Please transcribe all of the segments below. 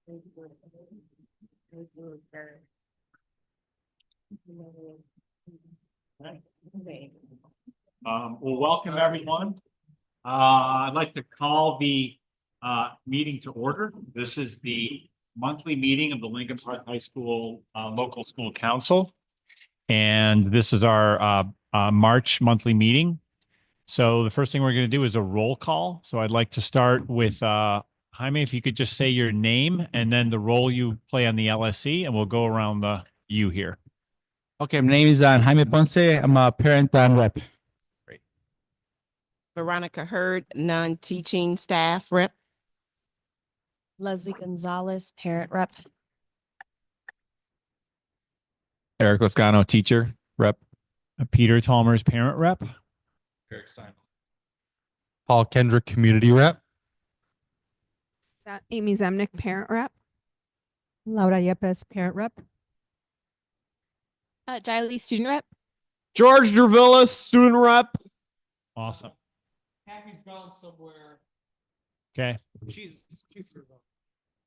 Well, welcome everyone. I'd like to call the meeting to order. This is the monthly meeting of the Lincoln Park High School Local School Council. And this is our March monthly meeting. So the first thing we're going to do is a roll call. So I'd like to start with Jaime, if you could just say your name and then the role you play on the LSC, and we'll go around the you here. Okay, my name is Jaime Ponce. I'm a parent and rep. Great. Veronica Hurd, non-teaching staff rep. Leslie Gonzalez, parent rep. Eric Lascano, teacher rep. Peter Talmers, parent rep. Eric Stein. Paul Kendrick, community rep. Amy Zemnick, parent rep. Laura Yepes, parent rep. Jiley, student rep. George Dervillis, student rep. Awesome. Happy's gone somewhere. Okay. She's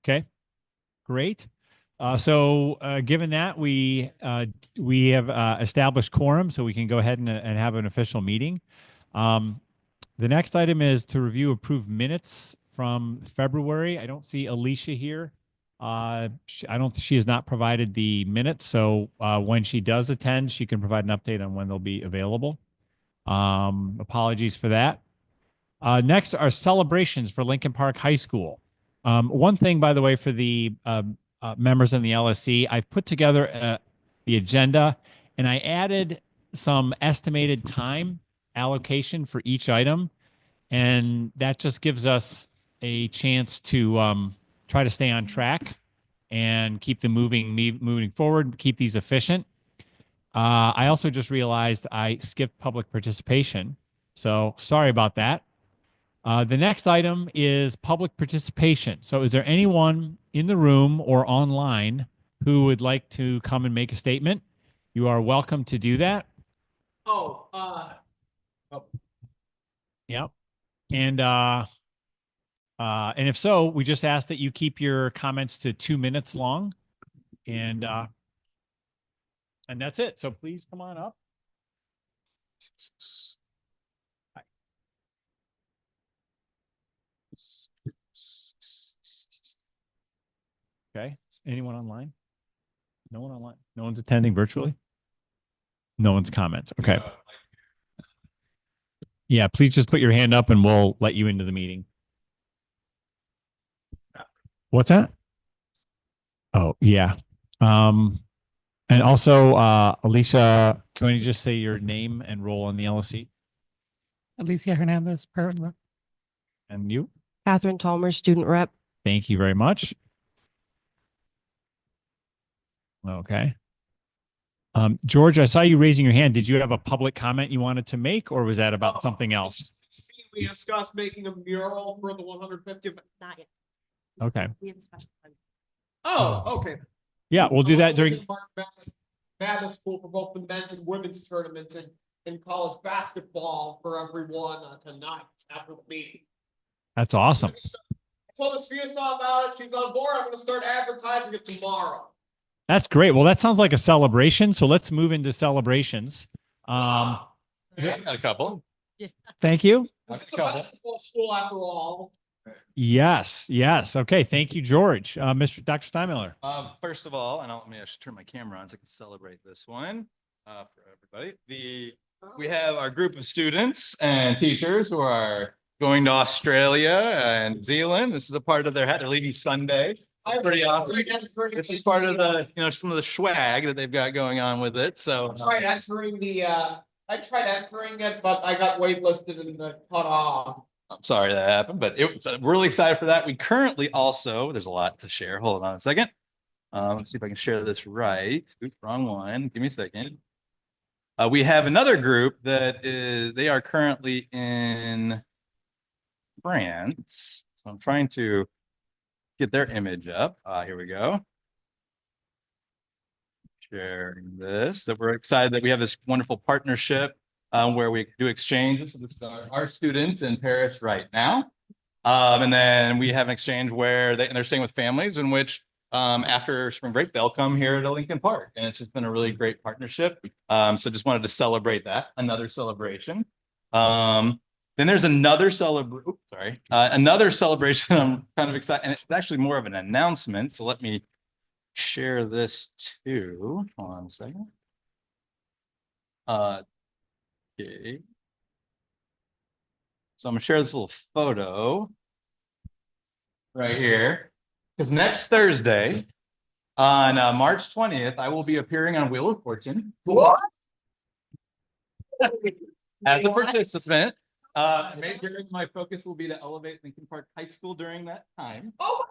Okay. Great. Given that we have established quorum, so we can go ahead and have an official meeting. The next item is to review approved minutes from February. I don't see Alicia here. She has not provided the minutes. So when she does attend, she can provide an update on when they'll be available. Apologies for that. Next are celebrations for Lincoln Park High School. One thing, by the way, for the members in the LSC, I've put together the agenda and I added some estimated time allocation for each item. And that just gives us a chance to try to stay on track and keep them moving forward, keep these efficient. I also just realized I skipped public participation. So sorry about that. The next item is public participation. So is there anyone in the room or online who would like to come and make a statement? You are welcome to do that. Yep. And if so, we just ask that you keep your comments to 2 minutes long. And that's it. So please come on up. Okay. Anyone online? No one online. No one's attending virtually. No one's comments. Okay. Yeah, please just put your hand up and we'll let you into the meeting. What's that? Oh, yeah. And also, Alicia, can you just say your name and role on the LSC? Alicia Hernandez, parent rep. And you? Catherine Talmer, student rep. Thank you very much. Okay. George, I saw you raising your hand. Did you have a public comment you wanted to make, or was that about something else? We discussed making a mural for the 150th. Not yet. Okay. We have a special time. Oh, okay. Yeah, we'll do that during. Madness School for both the men's and women's tournaments and college basketball for everyone tonight after the meeting. That's awesome. I told Miss Fiasaw about it. She's on board. I'm going to start advertising it tomorrow. That's great. Well, that sounds like a celebration. So let's move into celebrations. I got a couple. Thank you. This is a basketball school after all. Yes. Yes. Okay. Thank you, George. Dr. Steinmiller. First of all, and I should turn my camera on so I can celebrate this one for everybody. We have our group of students and teachers who are going to Australia and New Zealand. This is a part of they're leaving Sunday. Pretty awesome. This is part of the, some of the swag that they've got going on with it. So I tried entering it, but I got waitlisted and cut off. I'm sorry that happened, but I'm really excited for that. We currently also, there's a lot to share. Hold on a second. Let's see if I can share this right. Oops, wrong one. Give me a second. We have another group they are currently in France. So I'm trying to get their image up. Here we go. Sharing this, that we're excited that we have this wonderful partnership where we do exchanges. So this is our students in Paris right now. And then we have an exchange where they're staying with families in which after spring break, they'll come here to Lincoln Park. And it's just been a really great partnership. So just wanted to celebrate that, another celebration. Then there's another another celebration. I'm kind of excited. And it's actually more of an announcement. So let me share this too. Hold on a second. Okay. So I'm gonna share this little photo right here. Because next Thursday, on March 20th, I will be appearing on Wheel of Fortune. What? As a participant. My focus will be to elevate Lincoln Park High School during that time. Oh,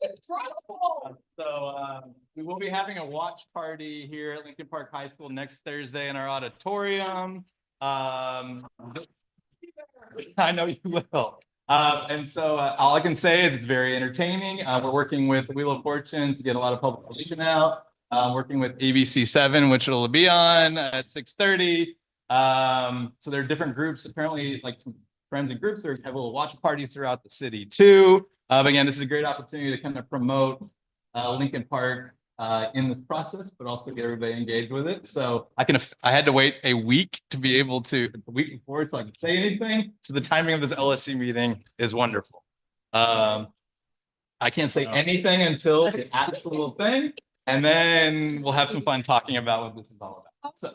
incredible. So we will be having a watch party here at Lincoln Park High School next Thursday in our auditorium. I know you will. And so all I can say is it's very entertaining. We're working with Wheel of Fortune to get a lot of publication out. Working with ABC 7, which it'll be on at 6:30. So there are different groups, apparently like some friends and groups that have little watch parties throughout the city too. But again, this is a great opportunity to kind of promote Lincoln Park in this process, but also get everybody engaged with it. So I had to wait a week to be able to, the week before, so I could say anything. So the timing of this LSC meeting is wonderful. I can't say anything until the actual thing, and then we'll have some fun talking about what this is all about. So,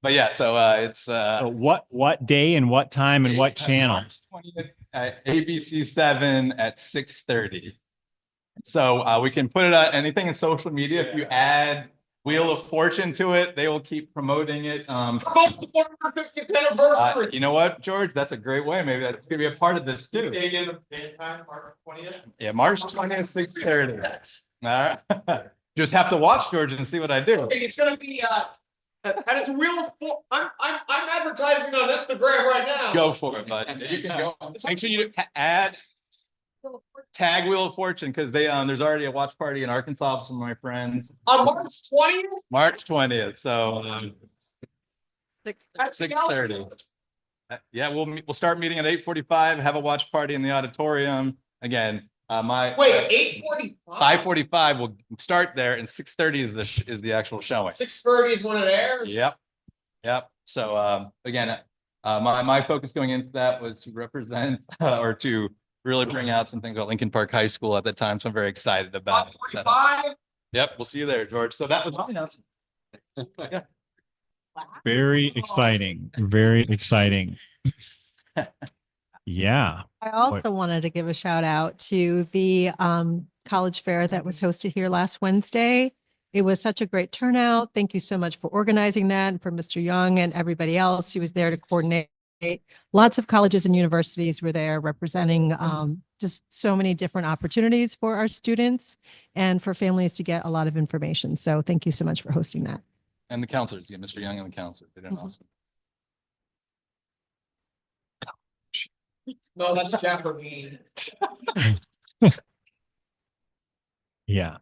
but yeah, so it's So what day and what time and what channel? March 20th at ABC 7 at 6:30. So we can put it on anything in social media. If you add Wheel of Fortune to it, they will keep promoting it. Promote the 450th anniversary. You know what, George? That's a great way. Maybe that's gonna be a part of this too. March 20th. Yeah, March 20th, 6:30. All right. Just have to watch, George, and see what I do. It's gonna be and it's Wheel of Fortune. I'm advertising on Instagram right now. Go for it, bud. You can go. Make sure you tag Wheel of Fortune because there's already a watch party in Arkansas with some of my friends. On March 20th. March 20th. So 6:30. Yeah, we'll start meeting at 8:45. Have a watch party in the auditorium. Again, Wait, 8:45. 5:45 we'll start there, and 6:30 is the actual showing. 6:30 is when it airs. Yep. So again, my focus going into that was to represent or to really bring out some things about Lincoln Park High School at the time. So I'm very excited about it. 5:45. Yep, we'll see you there, George. So that was my announcement. Yeah. Very exciting. Very exciting. Yeah. I also wanted to give a shout out to the college fair that was hosted here last Wednesday. It was such a great turnout. Thank you so much for organizing that, and for Mr. Young and everybody else who was there to coordinate. Lots of colleges and universities were there representing just so many different opportunities for our students and for families to get a lot of information. So thank you so much for hosting that. And the counselors, yeah, Mr. Young and the counselors, they did an awesome. No, that's Jeopardy. Yeah.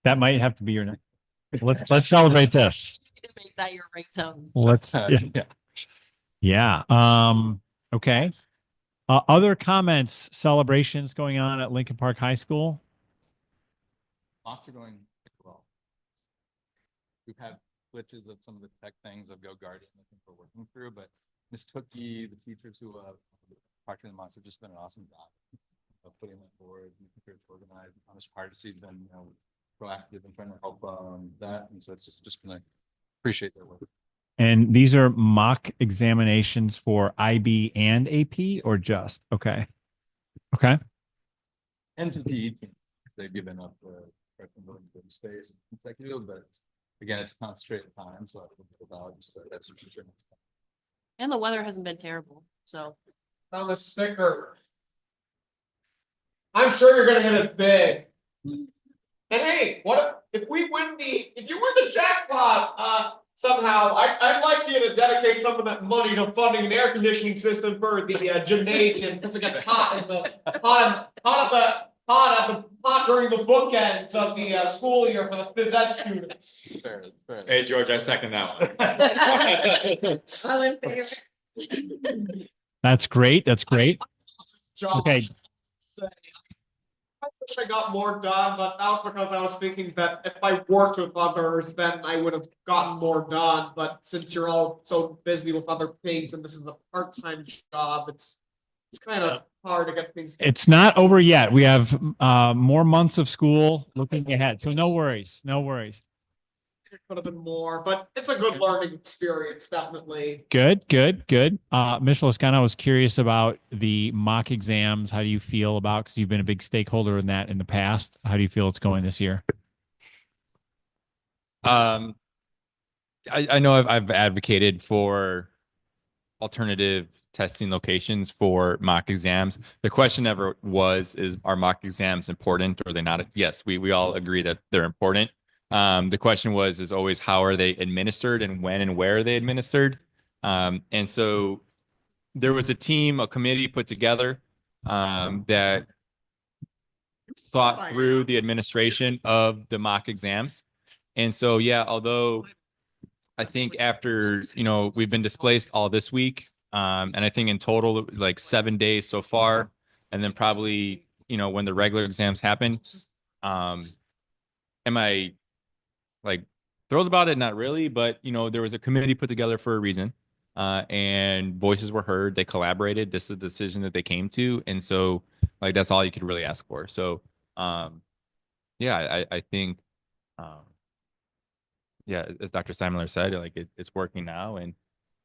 That might have to be your next. Let's celebrate this. Make that your ringtone. Let's Yeah. yeah. Okay. Other comments, celebrations going on at Lincoln Park High School? Lots are going well. We've had glitches of some of the tech things of Go Guardian, I think we're working through, but Ms. Tookie, the teachers who talked to them on, have just been an awesome job of putting that forward, making sure it's organized. Ms. Hardesty has been, proactive and trying to help that, and so it's just been appreciate their work. And these are mock examinations for IB and AP, or just? Okay. Okay. And to the PE team, they've given up the space consecutive, but again, it's a concentrated time, so I think just that's for sure. And the weather hasn't been terrible, so. On the sticker. I'm sure you're gonna get it big. And hey, if you win the jackpot, somehow, I'd like you to dedicate some of that money to funding an air conditioning system for the gymnasium, because it gets hot during the bookends of the school year for the phys ed students. Fair. Hey, George, I second that one. All in favor? That's great. That's great. Job. Okay. I wish I got more done, but that was because I was thinking that if I worked with others, then I would have gotten more done. But since you're all so busy with other things and this is a part-time job, it's kind of hard to get things. It's not over yet. We have more months of school looking ahead. So no worries. No worries. It could have been more, but it's a good learning experience, definitely. Good, good, good. Ms. Lascano, I was curious about the mock exams. How do you feel about, because you've been a big stakeholder in that in the past. How do you feel it's going this year? I know I've advocated for alternative testing locations for mock exams. The question never was, are mock exams important or are they not? Yes, we all agree that they're important. The question is always how are they administered and when and where are they administered? And so there was a committee put together that thought through the administration of the mock exams. And so, yeah, although I think after, we've been displaced all this week, and I think in total, like 7 days so far, and then probably, when the regular exams happen, am I like thrilled about it? Not really, but there was a committee put together for a reason, and voices were heard. They collaborated. This is the decision that they came to, and so like that's all you could really ask for. So, yeah, I think, yeah, as Dr. Simler said, like it's working now, and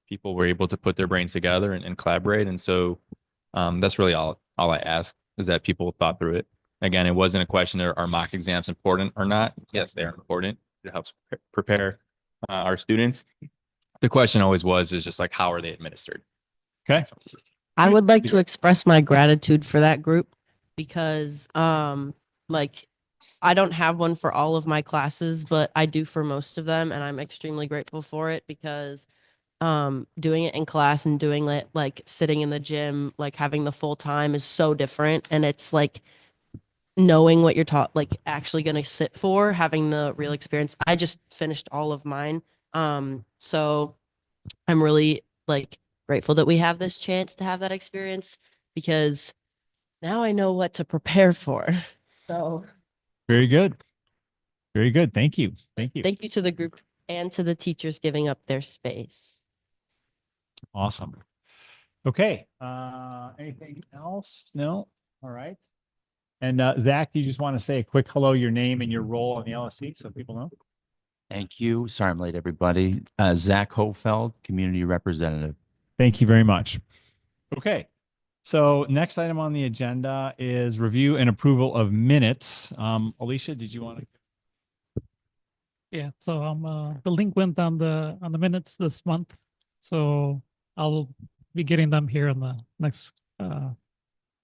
people were able to put their brains together and collaborate, and so that's really all I ask is that people thought through it. Again, it wasn't a question of are mock exams important or not. Yes, they are important. It helps prepare our students. The question always is just like, how are they administered? Okay. I would like to express my gratitude for that group because like I don't have one for all of my classes, but I do for most of them, and I'm extremely grateful for it because doing it in class and doing it like sitting in the gym, like having the full time is so different, and it's like knowing what you're taught, like actually going to sit for, having the real experience. I just finished all of mine. So I'm really like grateful that we have this chance to have that experience because now I know what to prepare for. So Very good. Very good. Thank you. Thank you. thank you to the group and to the teachers giving up their space. Awesome. Okay. Anything else? No? All right. And Zach, you just want to say a quick hello, your name and your role on the LSC so people know? Thank you. Sorry I'm late, everybody. Zach Hofeld, Community Representative. Thank you very much. Okay. So next item on the agenda is review and approval of minutes. Alicia, did you want to? Yeah, so the link went on the minutes this month, so I'll be getting them here in the next I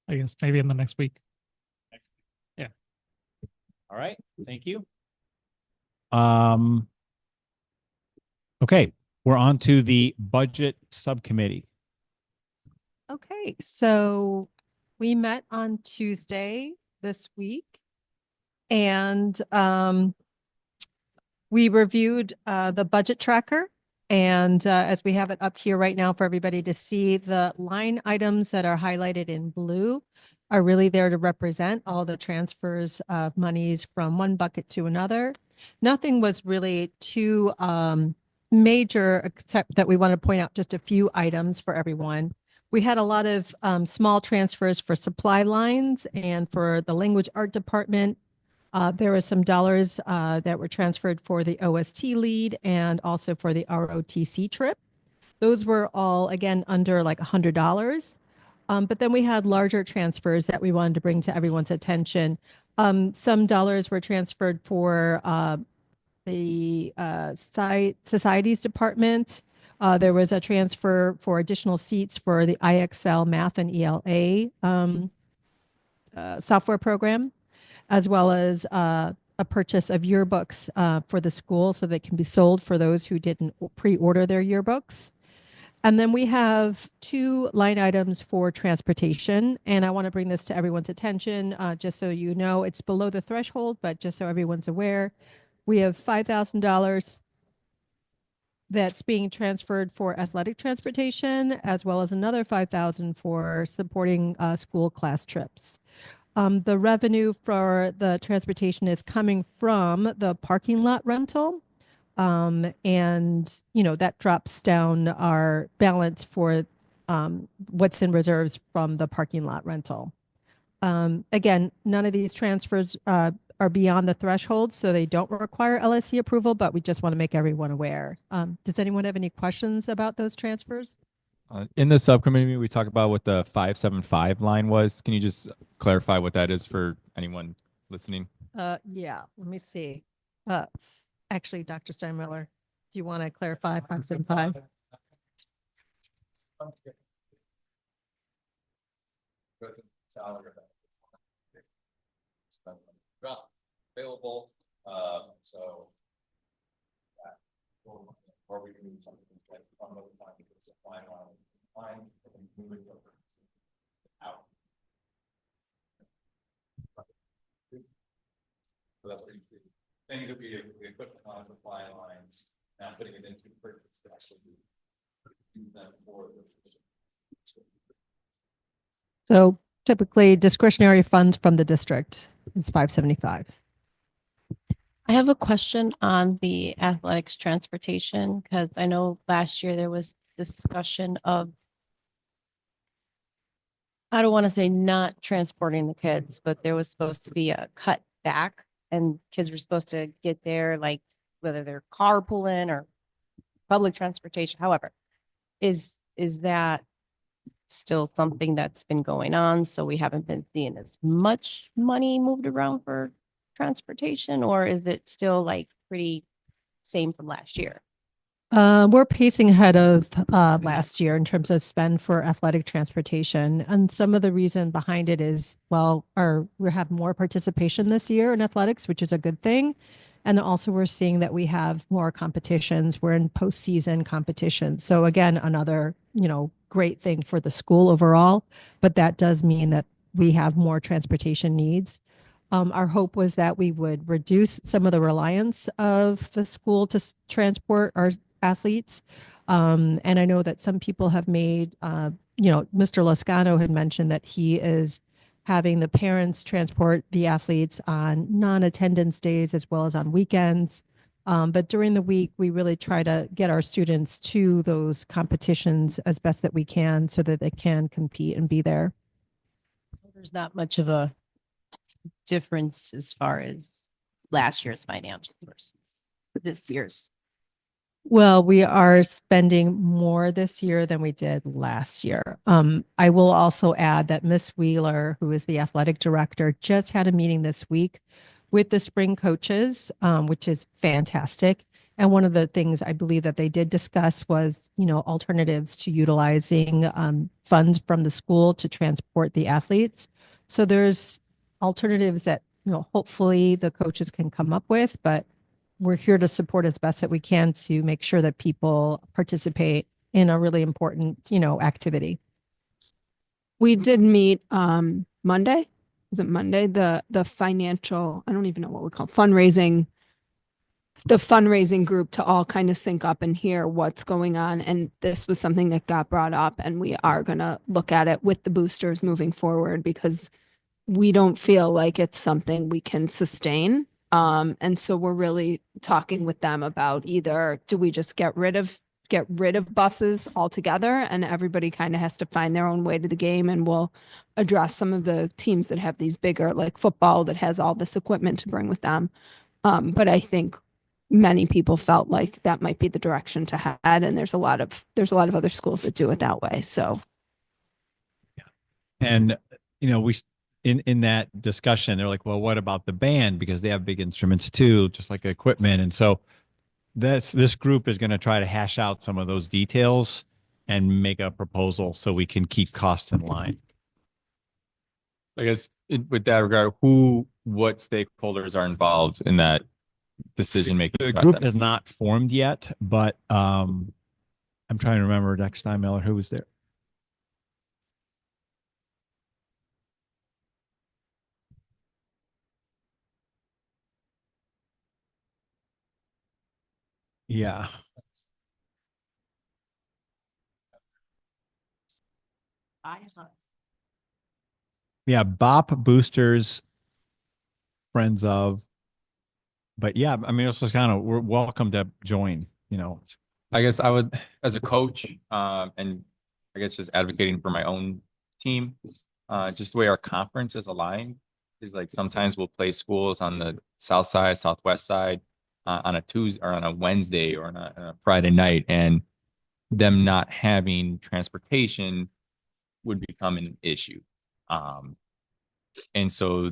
guess maybe in the next week. Yeah. All right. Thank you. Okay, we're on to the budget subcommittee. Okay, so we met on Tuesday this week and we reviewed the budget tracker. And as we have it up here right now for everybody to see, the line items that are highlighted in blue are really there to represent all the transfers of monies from one bucket to another. Nothing was really too major, except that we want to point out just a few items for everyone. We had a lot of small transfers for supply lines and for the language art department. There were some dollars that were transferred for the OST lead and also for the ROTC trip. Those were all, again, under like $100. But then we had larger transfers that we wanted to bring to everyone's attention. Some dollars were transferred for the societies department. There was a transfer for additional seats for the IXL Math and ELA software program, as well as a purchase of yearbooks for the school so they can be sold for those who didn't pre-order their yearbooks. And then we have 2 line items for transportation. And I want to bring this to everyone's attention, just so you know, it's below the threshold, but just so everyone's aware, we have $5,000 that's being transferred for athletic transportation, as well as another $5,000 for supporting school class trips. The revenue for the transportation is coming from the parking lot rental. And, that drops down our balance for what's in reserves from the parking lot rental. Again, none of these transfers are beyond the threshold, so they don't require LSC approval, but we just want to make everyone aware. Does anyone have any questions about those transfers? In the subcommittee, meeting, we talked about what the 575 line was. Can you just clarify what that is for anyone listening? Yeah, let me see. Actually, Dr. Steinmiller, do you want to clarify 575? Available, so. Or we can do something like on the line, because the line, and move it over out. So that's what you see. Things would be the equipment on supply lines, now putting it into purchase to actually do them for the. So typically discretionary funds from the district is 575. I have a question on the athletics transportation because I know last year there was discussion of, I don't want to say not transporting the kids, but there was supposed to be a cut back and kids were supposed to get there, like whether they're carpooling or public transportation, however. Is that still something that's been going on? So we haven't been seeing as much money moved around for transportation, or is it still like pretty same from last year? We're pacing ahead of last year in terms of spend for athletic transportation. And some of the reason behind it is, well, we have more participation this year in athletics, which is a good thing. And also we're seeing that we have more competitions. We're in postseason competitions. So again, another, great thing for the school overall, but that does mean that we have more transportation needs. Our hope was that we would reduce some of the reliance of the school to transport our athletes. And I know that some people have made, Mr. Lascano had mentioned that he is having the parents transport the athletes on non-attendance days as well as on weekends. But during the week, we really try to get our students to those competitions as best that we can so that they can compete and be there. There's not much of a difference as far as last year's financials versus this year's. Well, we are spending more this year than we did last year. I will also add that Miss Wheeler, who is the athletic director, just had a meeting this week with the spring coaches, which is fantastic. And one of the things I believe that they did discuss was, alternatives to utilizing funds from the school to transport the athletes. So there's alternatives that, hopefully the coaches can come up with, but we're here to support as best that we can to make sure that people participate in a really important, activity. We did meet Monday. Was it Monday? The financial, I don't even know what we call fundraising, the fundraising group to all kind of sync up and hear what's going on. And this was something that got brought up, and we are gonna look at it with the boosters moving forward because we don't feel like it's something we can sustain. And so we're really talking with them about either do we just get rid of buses altogether and everybody kind of has to find their own way to the game, and we'll address some of the teams that have these bigger, like football, that has all this equipment to bring with them. But I think many people felt like that might be the direction to head, and there's a lot of other schools that do it that way. So And, we, in that discussion, they're like, well, what about the band? Because they have big instruments too, just like equipment. And so this group is going to try to hash out some of those details and make a proposal so we can keep costs in line. I guess with that regard, what stakeholders are involved in that decision-making The process? group is not formed yet, but I'm trying to remember, Dr. Steinmiller, who was there? Yeah. yeah, BOP boosters, friends of. But yeah, I mean, it's just kind of, we're welcome to join, you know. I guess I would, as a coach, and I guess just advocating for my own team, just the way our conference is aligned is like sometimes we'll play schools on the south side, southwest side, on a Tuesday or on a Wednesday or on a Friday night, and them not having transportation would become an issue. And so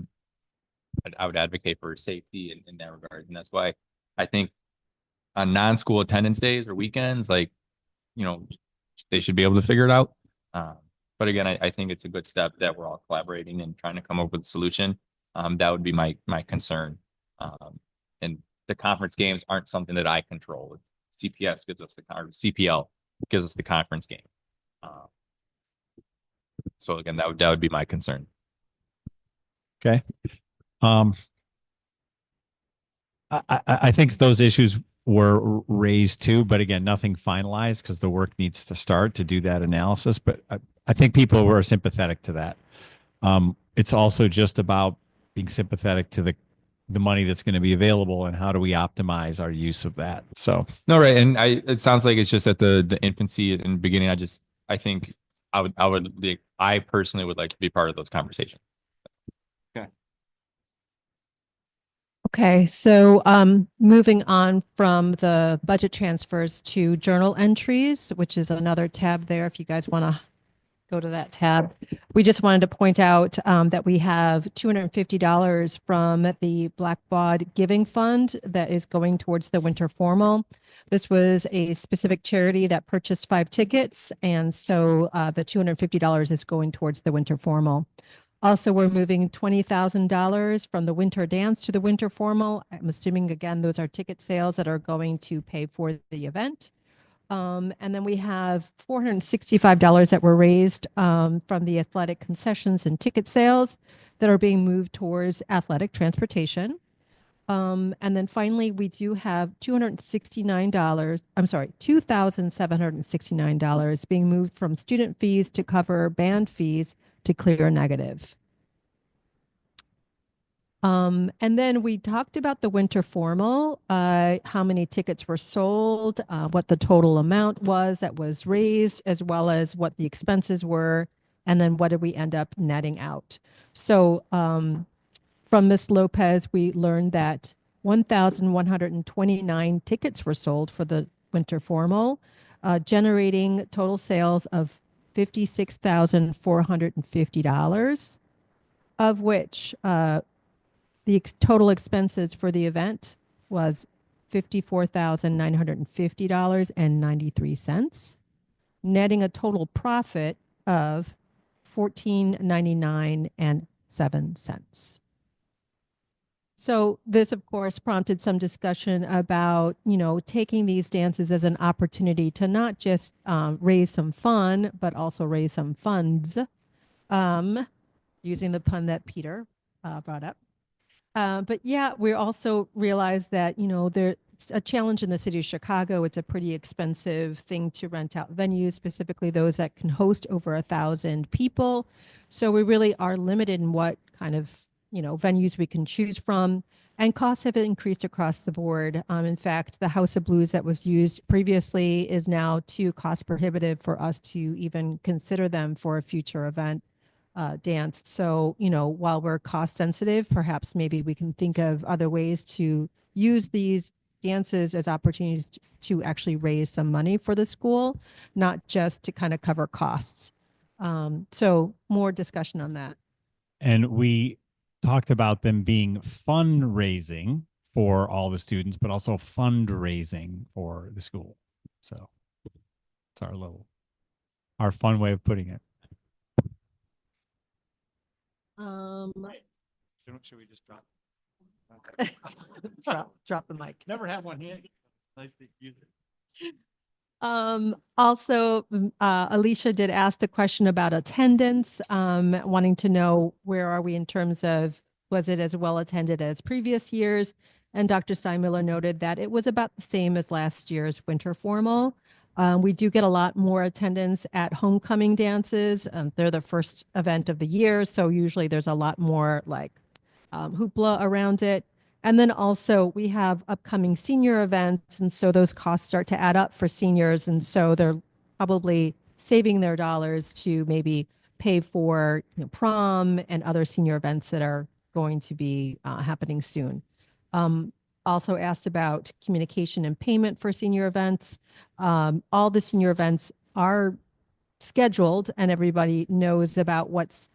I would advocate for safety in that regard. And that's why I think on non-school attendance days or weekends, like, you know, they should be able to figure it out. But again, I think it's a good step that we're all collaborating and trying to come up with a solution. That would be my concern. And the conference games aren't something that I control. CPS gives us or CPL gives us the conference game. So again, that would be my concern. Okay. I think those issues were raised too, but again, nothing finalized because the work needs to start to do that analysis. But I think people were sympathetic to that. It's also just about being sympathetic to the money that's going to be available and how do we optimize our use of that. So no, right. And it sounds like it's just at the infancy and beginning. I think I personally would like to be part of those conversations. Okay, so moving on from the budget transfers to journal entries, which is another tab there if you guys want to go to that tab. We just wanted to point out that we have $250 from the Blackbaud Giving Fund that is going towards the winter formal. This was a specific charity that purchased 5 tickets, and so the $250 is going towards the winter formal. Also, we're moving $20,000 from the winter dance to the winter formal. I'm assuming, again, those are ticket sales that are going to pay for the event. And then we have $465 that were raised from the athletic concessions and ticket sales that are being moved towards athletic transportation. And then finally, we do have $2,769 being moved from student fees to cover band fees to clear negative. And then we talked about the winter formal, how many tickets were sold, what the total amount was that was raised, as well as what the expenses were, and then what did we end up netting out. So from Ms. Lopez, we learned that 1,129 tickets were sold for the winter formal, generating total sales of $56,450, of which the total expenses for the event was $54,950.93, netting a total profit of $14.9907. So this, of course, prompted some discussion about, taking these dances as an opportunity to not just raise some fun, but also raise some funds, using the pun that Peter brought up. But yeah, we also realized that, there's a challenge in the city of Chicago. It's a pretty expensive thing to rent out venues, specifically those that can host over 1,000 people. So we really are limited in what kind of, venues we can choose from. And costs have increased across the board. In fact, the House of Blues that was used previously is now too cost prohibitive for us to even consider them for a future event. Dance. So, while we're cost sensitive, perhaps maybe we can think of other ways to use these dances as opportunities to actually raise some money for the school, not just to kind of cover costs. So more discussion on that. And we talked about them being fundraising for all the students, but also fundraising for the school. So it's our fun way of putting it. Should we just drop? Okay. drop the mic. Never had one here. Nice to use it. Also, Alicia did ask the question about attendance, wanting to know where are we in terms of, was it as well attended as previous years? And Dr. Steinmiller noted that it was about the same as last year's winter formal. We do get a lot more attendance at homecoming dances. They're the first event of the year, so usually there's a lot more like hoopla around it. And then also we have upcoming senior events, and so those costs start to add up for seniors, and so they're probably saving their dollars to maybe pay for prom and other senior events that are going to be happening soon. Also asked about communication and payment for senior events. All the senior events are scheduled and everybody knows about what's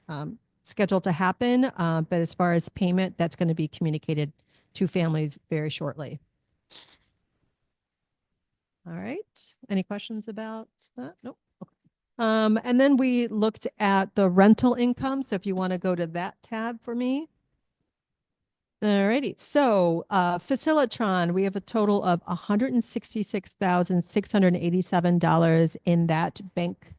scheduled to happen. But as far as payment, that's going to be communicated to families very shortly. All right. Any questions about that? Nope. Okay. And then we looked at the rental income. So if you want to go to that tab for me. All righty. So Facilitron, we have a total of $166,687 in that bank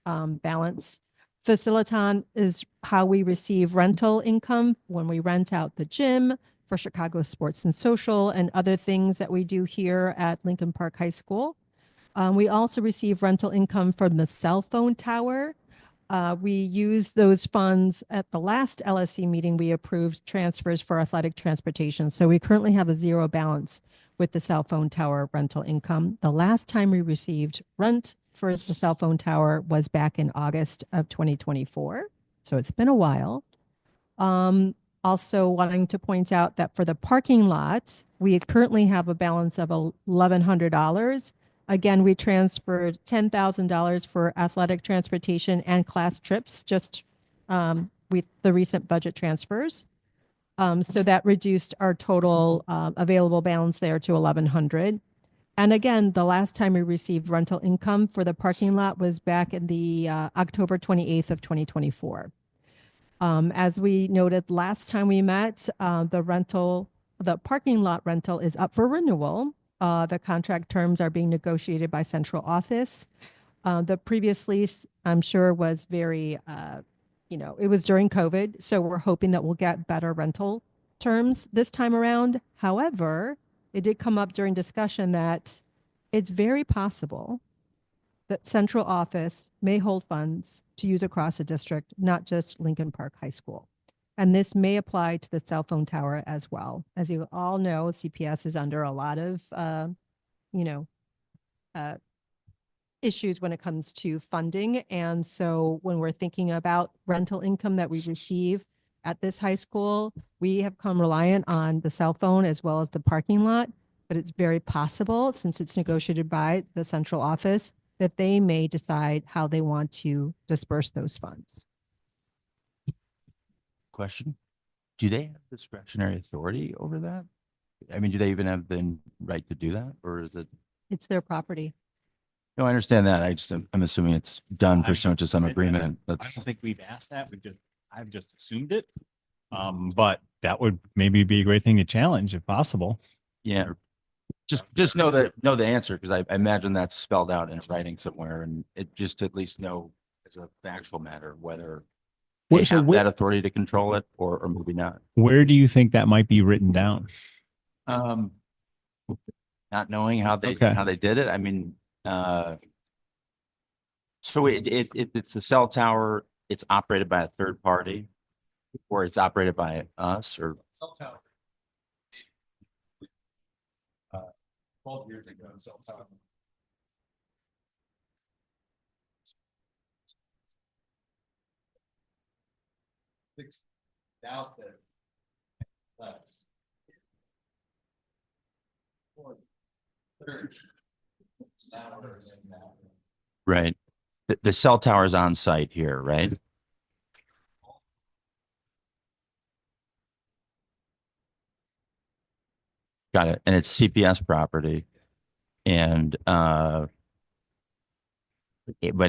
balance. Faciliton is how we receive rental income when we rent out the gym for Chicago Sports and Social and other things that we do here at Lincoln Park High School. We also receive rental income from the cell phone tower. We used those funds at the last LSC meeting. We approved transfers for athletic transportation. So we currently have a zero balance with the cell phone tower rental income. The last time we received rent for the cell phone tower was back in August of 2024. So it's been a while. Also wanting to point out that for the parking lot, we currently have a balance of $1,100. Again, we transferred $10,000 for athletic transportation and class trips just with the recent budget transfers. So that reduced our total available balance there to $1,100. And again, the last time we received rental income for the parking lot was back in the October 28th of 2024. As we noted last time we met, the parking lot rental is up for renewal. The contract terms are being negotiated by central office. The previous lease, I'm sure, was very, it was during COVID. So we're hoping that we'll get better rental terms this time around. However, it did come up during discussion that it's very possible that central office may hold funds to use across the district, not just Lincoln Park High School. And this may apply to the cell phone tower as well. As you all know, CPS is under a lot of, issues when it comes to funding. And so when we're thinking about rental income that we receive at this high school, we have come reliant on the cell phone as well as the parking lot. But it's very possible, since it's negotiated by the central office, that they may decide how they want to disperse those funds. Question. Do they have discretionary authority over that? I mean, do they even have the right to do that, or is it? It's their property. No, I understand that. I'm assuming it's done pursuant to some agreement. I That's, don't think we've asked that. I've just assumed it. But that would maybe be a great thing to challenge if possible. yeah. Just know the answer, because I imagine that's spelled out in writing somewhere, and it just at least know as a factual matter whether they So have that authority to control it or maybe not. where do you think that might be written down? Not knowing how they did it. I mean, so it's the cell tower. It's operated by a third party, or it's operated by us, or Cell tower. 12 years ago, cell tower. Six out there. Less. Third. It's now or is it now? right. The cell tower is on site here, right? Got it. And it's CPS property. And but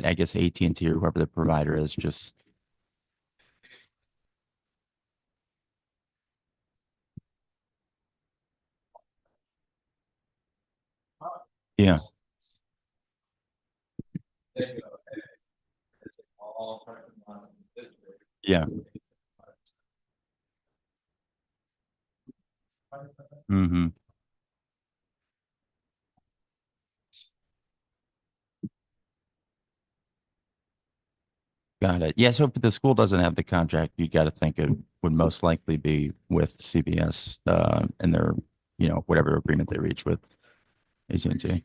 I guess AT&T or whoever the provider is just. Yeah. There you go. It's all parking lots in the district. Yeah. Mm-hmm. Got it. Yeah, so if the school doesn't have the contract, you got to think it would most likely be with CBS and their, whatever agreement they reach with AT&T.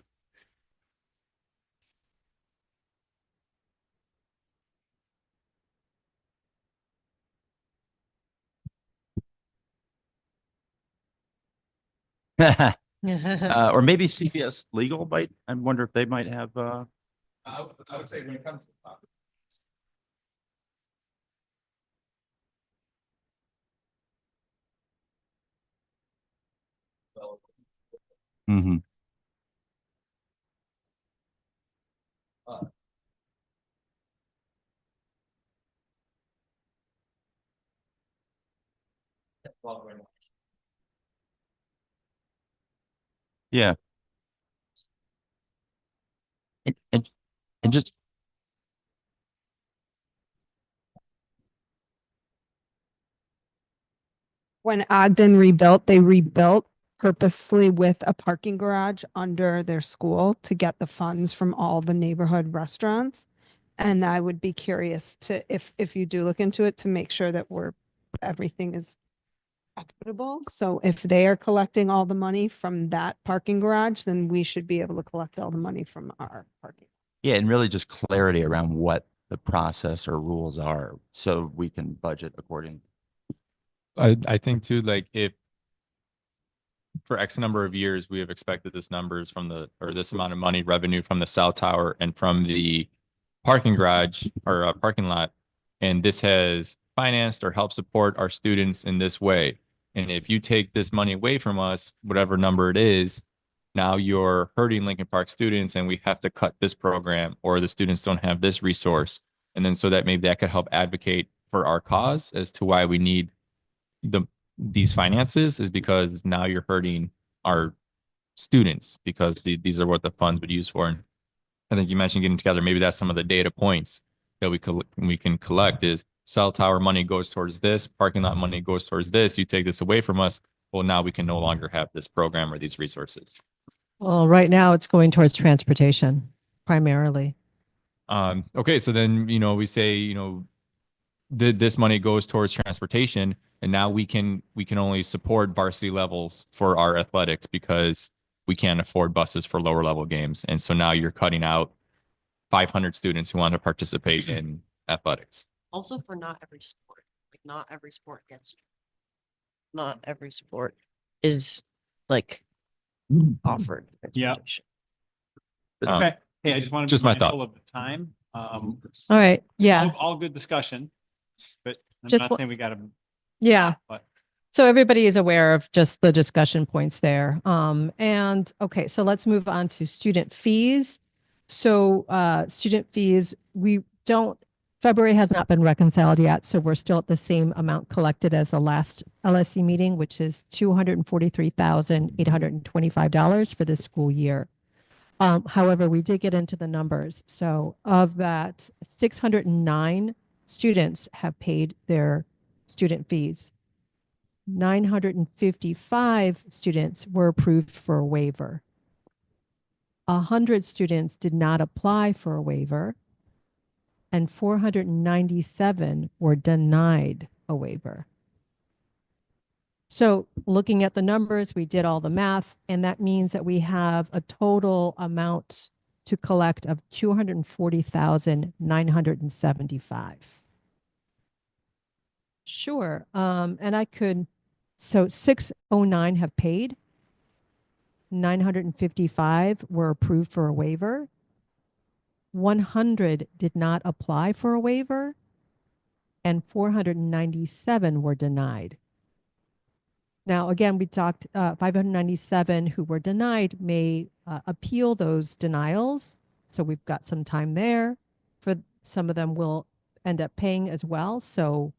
Or maybe CBS Legal might, I wonder if they might have, I would say when it comes to mhm. Yeah. And just, When Ogden rebuilt, they rebuilt purposely with a parking garage under their school to get the funds from all the neighborhood restaurants. And I would be curious to, if you do look into it, to make sure that everything is equitable. So if they are collecting all the money from that parking garage, then we should be able to collect all the money from our parking. yeah, and really just clarity around what the process or rules are so we can budget according. I think too, like if for X number of years, we have expected this numbers from or this amount of money revenue from the South Tower and from the parking garage or parking lot. And this has financed or helped support our students in this way. And if you take this money away from us, whatever number it is, now you're hurting Lincoln Park students and we have to cut this program or the students don't have this resource. And then so that maybe that could help advocate for our cause as to why we need these finances is because now you're hurting our students because these are what the funds would use for. And I think you mentioned getting together. Maybe that's some of the data points that we can collect is cell tower money goes towards this, parking lot money goes towards this. You take this away from us. Well, now we can no longer have this program or these resources. Well, right now it's going towards transportation primarily. Okay, so then we say this money goes towards transportation, and now we can only support varsity levels for our athletics because we can't afford buses for lower level games, and so now you're cutting out 500 students who want to participate in athletics. Also for not every sport, like not every sport is like offered. Yeah. transportation. Okay. Hey, I just want to Just be my thought. mindful of the time. All right. Yeah. All good discussion, but I'm Just not wa- saying we got to. Yeah. But So everybody is aware of just the discussion points there. And okay, so let's move on to student fees. So student fees, February has not been reconciled yet, so we're still at the same amount collected as the last LSC meeting, which is $243,825 for this school year. However, we did get into the numbers. So of that, 609 students have paid their student fees. 955 students were approved for a waiver. 100 students did not apply for a waiver, and 497 were denied a waiver. So looking at the numbers, we did all the math, and that means that we have a total amount to collect of $240,975. Sure. So 609 have paid. 955 were approved for a waiver. 100 did not apply for a waiver, and 497 were denied. Now, again, we talked 597 who were denied may appeal those denials. So we've got some time there. For some of them will end up paying as well. So,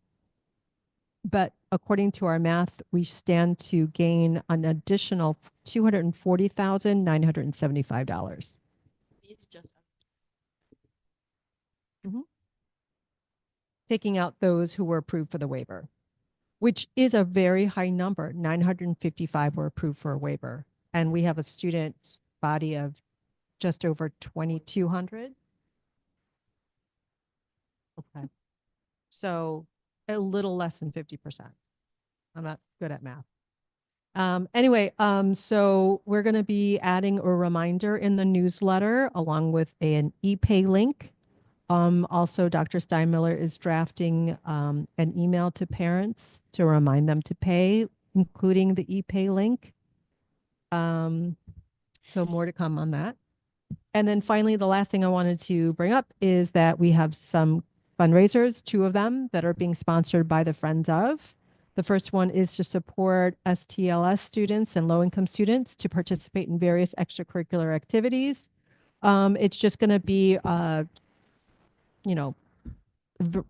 but according to our math, we stand to gain an additional $240,975. It's just Taking out those who were approved for the waiver, which is a very high number. 955 were approved for a waiver. And we have a student body of just over 2,200. Okay. So a little less than 50%. I'm not good at math. Anyway, so we're going to be adding a reminder in the newsletter along with an e-pay link. Also, Dr. Steinmiller is drafting an email to parents to remind them to pay, including the e-pay link. So more to come on that. And then finally, the last thing I wanted to bring up is that we have some fundraisers, 2 of them that are being sponsored by the Friends of. The first one is to support STLS students and low-income students to participate in various extracurricular activities. It's just going to be, you know,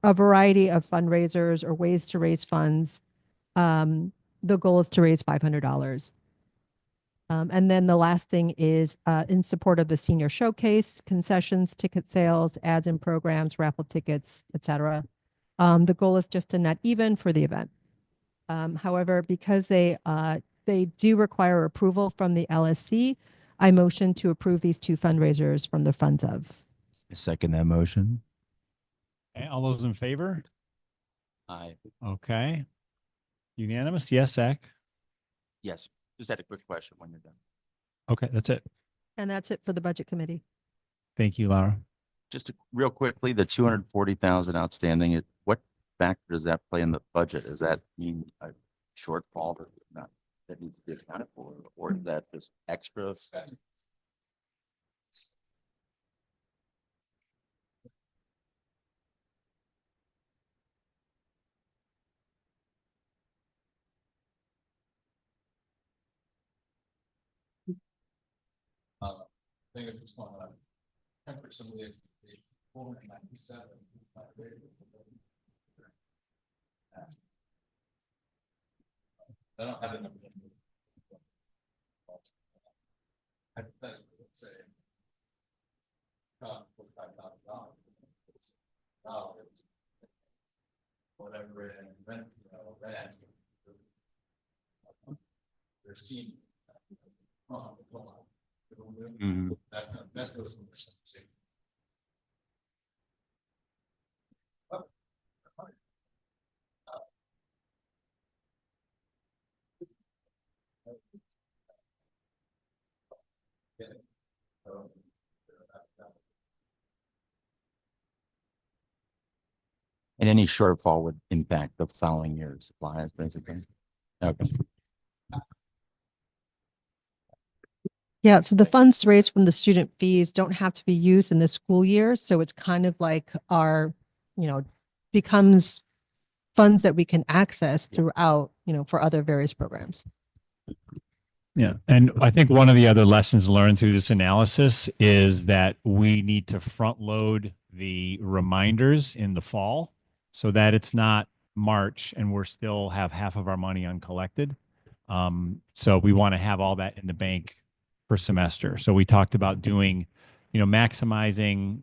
a variety of fundraisers or ways to raise funds. The goal is to raise $500. And then the last thing is in support of the senior showcase, concessions, ticket sales, ads and programs, raffle tickets, etc. The goal is just to net even for the event. However, because they do require approval from the LSC, I motion to approve these 2 fundraisers from the Friends of. I second that motion. Okay, all those in favor? Aye. Okay. Unanimous? Yes, Zach? Yes. Just had a quick question when you're done. Okay, that's it. And that's it for the budget committee. Thank you, Laura. Just real quickly, the 240,000 outstanding, what factor does that play in the budget? Does that mean a shortfall that not that needs to be accounted for, or is that just extra? I think I just want to temper some of the expectations. 497. I don't have the number. Hypothetically, let's say. $45,000. Whatever it is, rent, rent. They're seeing. Mhm. That's goes from percent. And any shortfall would impact the following year's supplies, basically. Okay. Yeah, so the funds raised from the student fees don't have to be used in the school year. So it's kind of like our, becomes funds that we can access throughout, for other various programs. Yeah. And I think one of the other lessons learned through this analysis is that we need to front load the reminders in the fall so that it's not March and we're still have half of our money uncollected. So we want to have all that in the bank per semester. So we talked about doing, maximizing,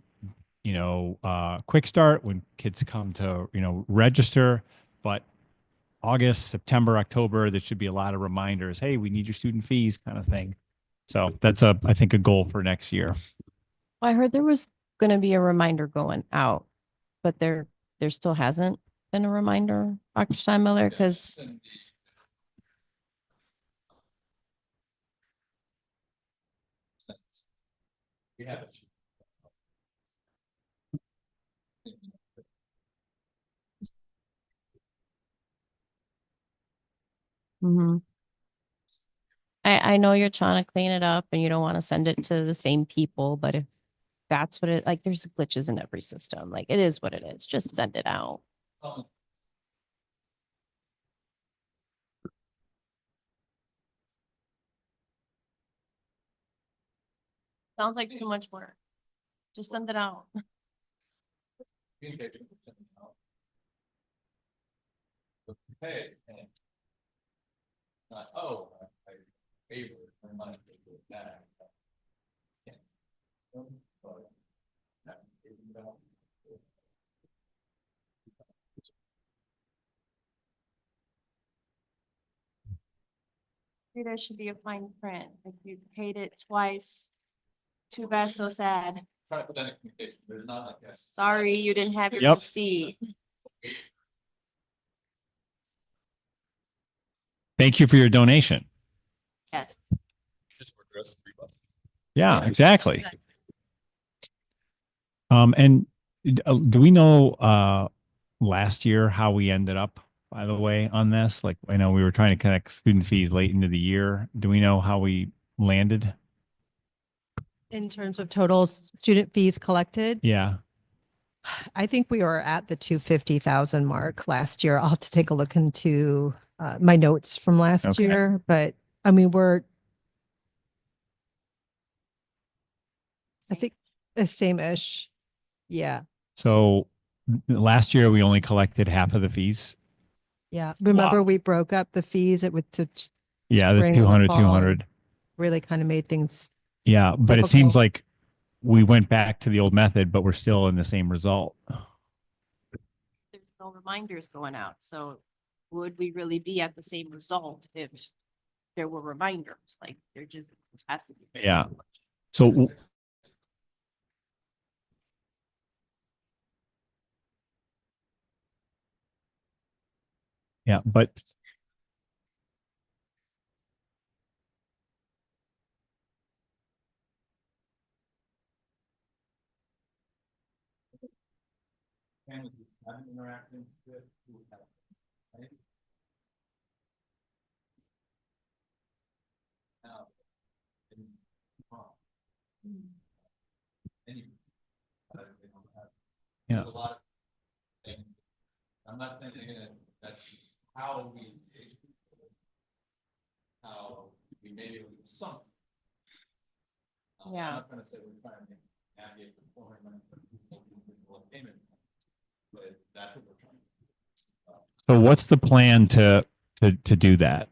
quick start when kids come to, register, but August, September, October, there should be a lot of reminders. Hey, we need your student fees kind of thing. So that's I think a goal for next year. I heard there was going to be a reminder going out, but there still hasn't been a reminder, Dr. Steinmiller, because We have it. I know you're trying to clean it up and you don't want to send it to the same people, but if that's what there's glitches in every system. Like, it is what it is. Just send it out. Sounds like too much work. Just send it out. Communication. Hey. Not, I favor my money to do that. There should be a fine print. If you paid it twice, too bad, so sad. trying to put that in communication. There's not like that. Sorry, you didn't have your Yep. receipt. Thank you for your donation. Yes. Just for the rest of 3 buses. Yeah, exactly. And do we know last year how we ended up, by the way, on this? Like, I know we were trying to connect student fees late into the year. Do we know how we landed? In terms of total student fees collected, Yeah. I think we were at the 250,000 mark last year. I'll have to take a look into my notes from last Okay. year, but I mean, I think the same-ish. Yeah. So last year we only collected half of the fees. Yeah. Remember, we broke up the fees. It would to Yeah, the spring and 200, fall. 200. Really kind of made things. Yeah, but it seems Difficult. like we went back to the old method, but we're still in the same result. There's no reminders going out, so would we really be at the same result if there were reminders? Like, there just has to be. Yeah. So yeah, but Families who haven't interacted with, who have, right? Now, in, any, they don't have. Yeah. There's a lot of things. I'm not saying that that's how we engage people, how we maybe able to get something. Yeah. I'm not trying to say we're trying to navigate the foreign payment, but that's what we're trying to do. so what's the plan to do that?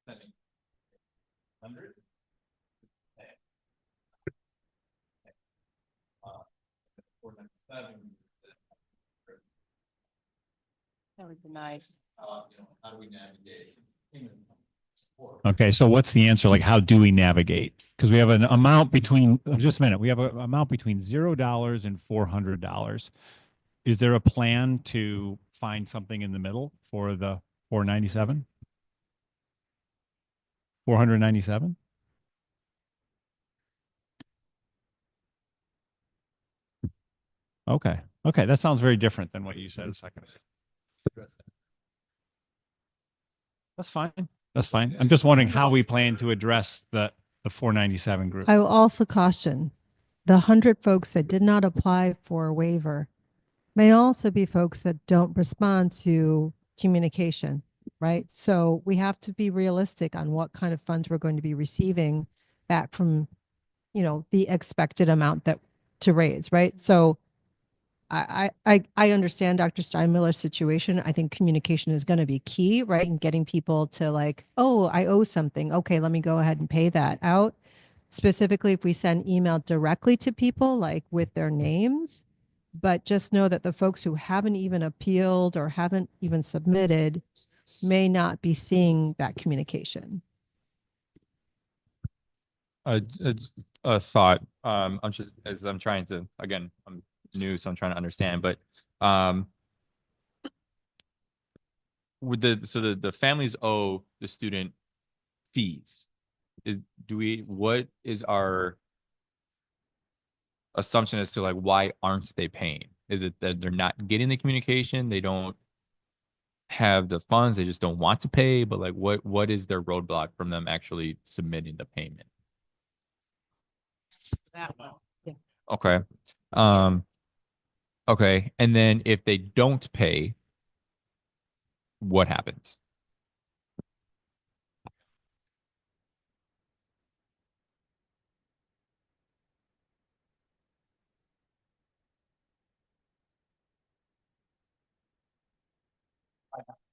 Spending 100. Uh, 497. That would be nice. How do we navigate payment support? Okay, so what's the answer? Like, how do we navigate? Because we have an amount between, just a minute, we have an amount between $0 and $400. Is there a plan to find something in the middle for the 497? 497? Okay. Okay, that sounds very different than what you said a second ago. That's fine. That's fine. I'm just wondering how we plan to address the 497 group. I will also caution the 100 folks that did not apply for a waiver may also be folks that don't respond to communication, right? So we have to be realistic on what kind of funds we're going to be receiving back from, the expected amount that to raise, right? So I understand Dr. Steinmiller's situation. I think communication is going to be key, right? And getting people to like, oh, I owe something. Okay, let me go ahead and pay that out. Specifically, if we send email directly to people, like with their names, but just know that the folks who haven't even appealed or haven't even submitted may not be seeing that communication. A thought. I'm just as I'm trying to again. I'm new, so I'm trying to understand. But with the families owe the student fees. What is our assumption as to like why aren't they paying? Is it that they're not getting the communication? They don't have the funds, they just don't want to pay, but like what is their roadblock from them actually submitting the payment? That one. Okay. Okay. And then if they don't pay, what happens?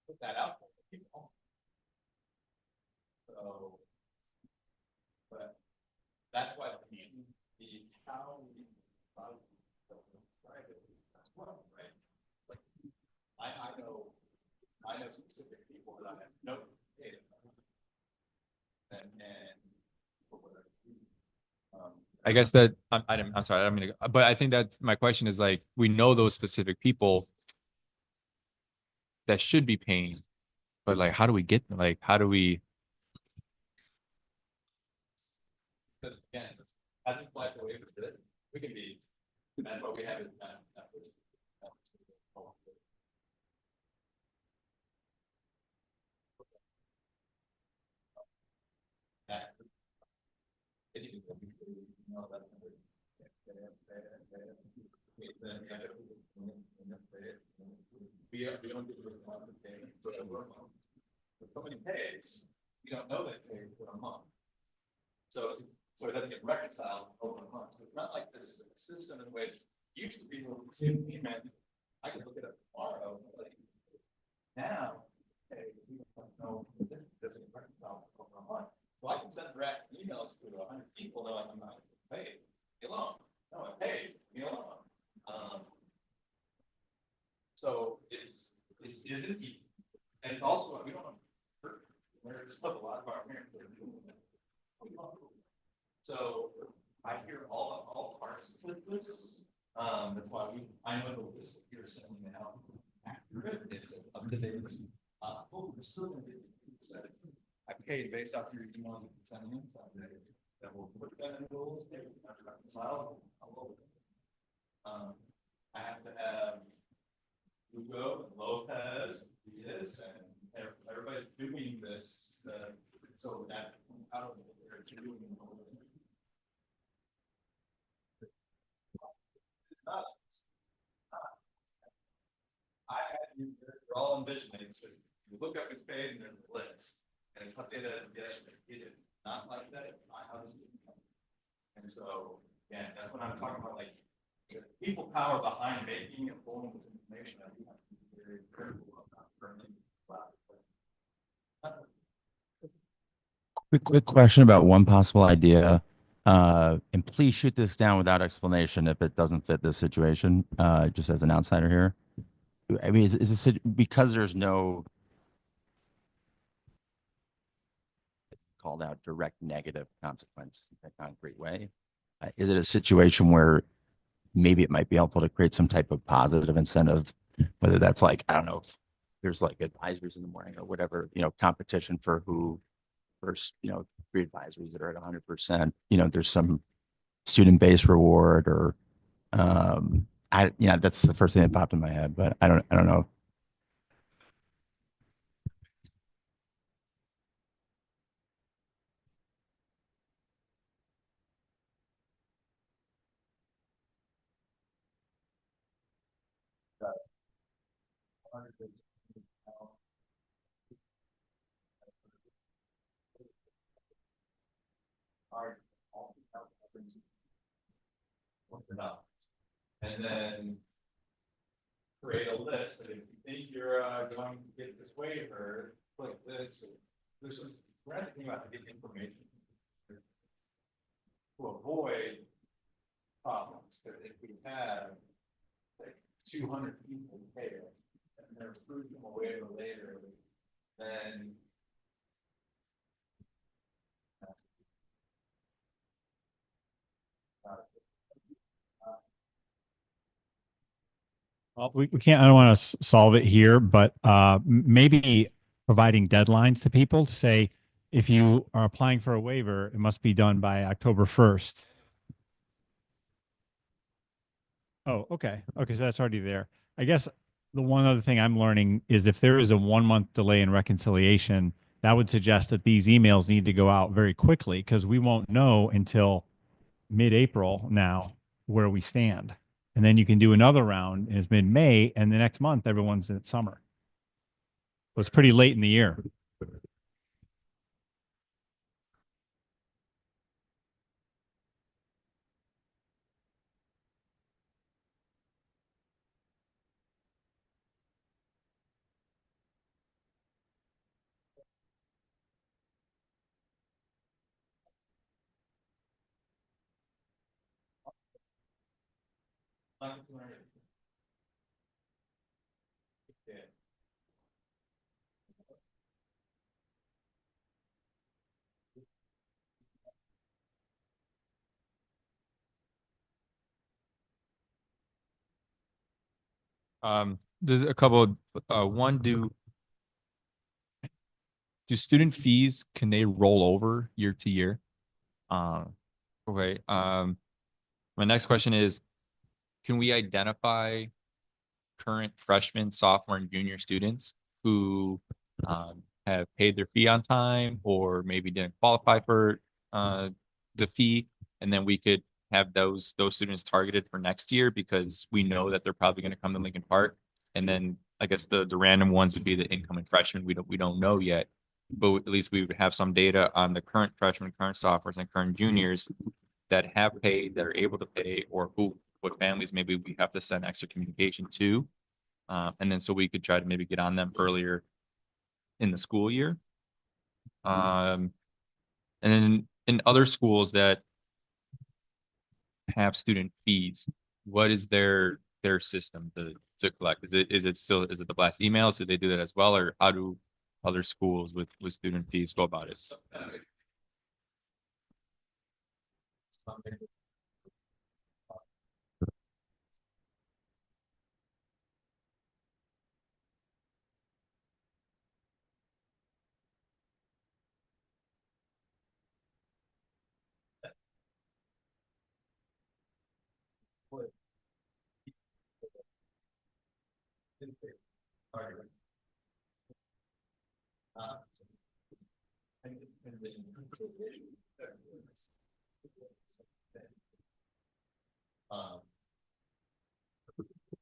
Put that out for people. So, but that's why the how we well, right? Like, I know specific people that I have no data. And. I guess that I'm sorry, I'm gonna, but I think that's my question is like, we know those specific people that should be paying, but like, how do we get, like, how do we? Again, as we fly away with this, we can be, that's what we have is. We don't do the payment for a month. If somebody pays, you don't know they paid for a month. So it doesn't get reconciled over a month. So it's not like this system in which used to be able to see payment. I can look it up tomorrow. Like, now, hey, we don't know if this doesn't get reconciled over a month. So I can send direct emails to 100 people knowing I'm not paid. Me alone. No, I paid. Me alone. So it's isn't easy. And it's also we don't there's a lot of our parents that are doing that. So I hear all parts with this. That's why I know the list that you're sending out accurate. It's up to date. We're still gonna get I paid based off your emails and sending in some days that will put that in rules. I have to have Hugo, Lopez, Diaz, and everybody's doing this. So that out of they're doing it's not. I had they're all envisioning. So you look up his page and there's the list, and it's updated as of yesterday. It did not like that at my house. And so, yeah, that's what I'm talking about. Like, the people power behind making and pulling this information. I think that's very critical about burning. Quick question about one possible idea. And please shoot this down without explanation if it doesn't fit this situation, just as an outsider here. I mean, is this because there's no called out direct negative consequence in a concrete way? Is it a situation where maybe it might be helpful to create some type of positive incentive, whether that's like, I don't know, if there's like advisories in the morning or whatever, competition for who first, 3 advisories that are at 100%, there's some student-based reward or, that's the first thing that popped in my head, but I don't know. And then create a list, but if you think you're going to get this waiver, click this. We're not thinking about to get information to avoid problems, because if we have like 200 people pay it and they're approving a waiver later, then Well, we can't, I don't want to solve it here, but maybe providing deadlines to people to say, if you are applying for a waiver, it must be done by October 1st. Oh, okay. Okay. So that's already there. I guess the one other thing I'm learning is if there is a 1 month delay in reconciliation, that would suggest that these emails need to go out very quickly because we won't know until mid-April now where we stand. And then you can do another round is mid-May, and the next month everyone's in summer. So it's pretty late in the year. There's a couple, one, do student fees, can they roll over year to year? Okay, my next question is, can we identify current freshmen, sophomore, and junior students who have paid their fee on time or maybe didn't qualify for the fee, and then we could have those students targeted for next year because we know that they're probably going to come to Lincoln Park, and then I guess the random ones would be the incoming freshmen we don't know yet, but at least we would have some data on the current freshmen, current sophomores, and current juniors that have paid, that are able to pay, or what families maybe we have to send extra communication to. And then so we could try to maybe get on them earlier in the school year. And then in other schools that have student fees, what is their system to collect? Is it the blast emails? Do they do that as well? Or how do other schools with student fees go about it?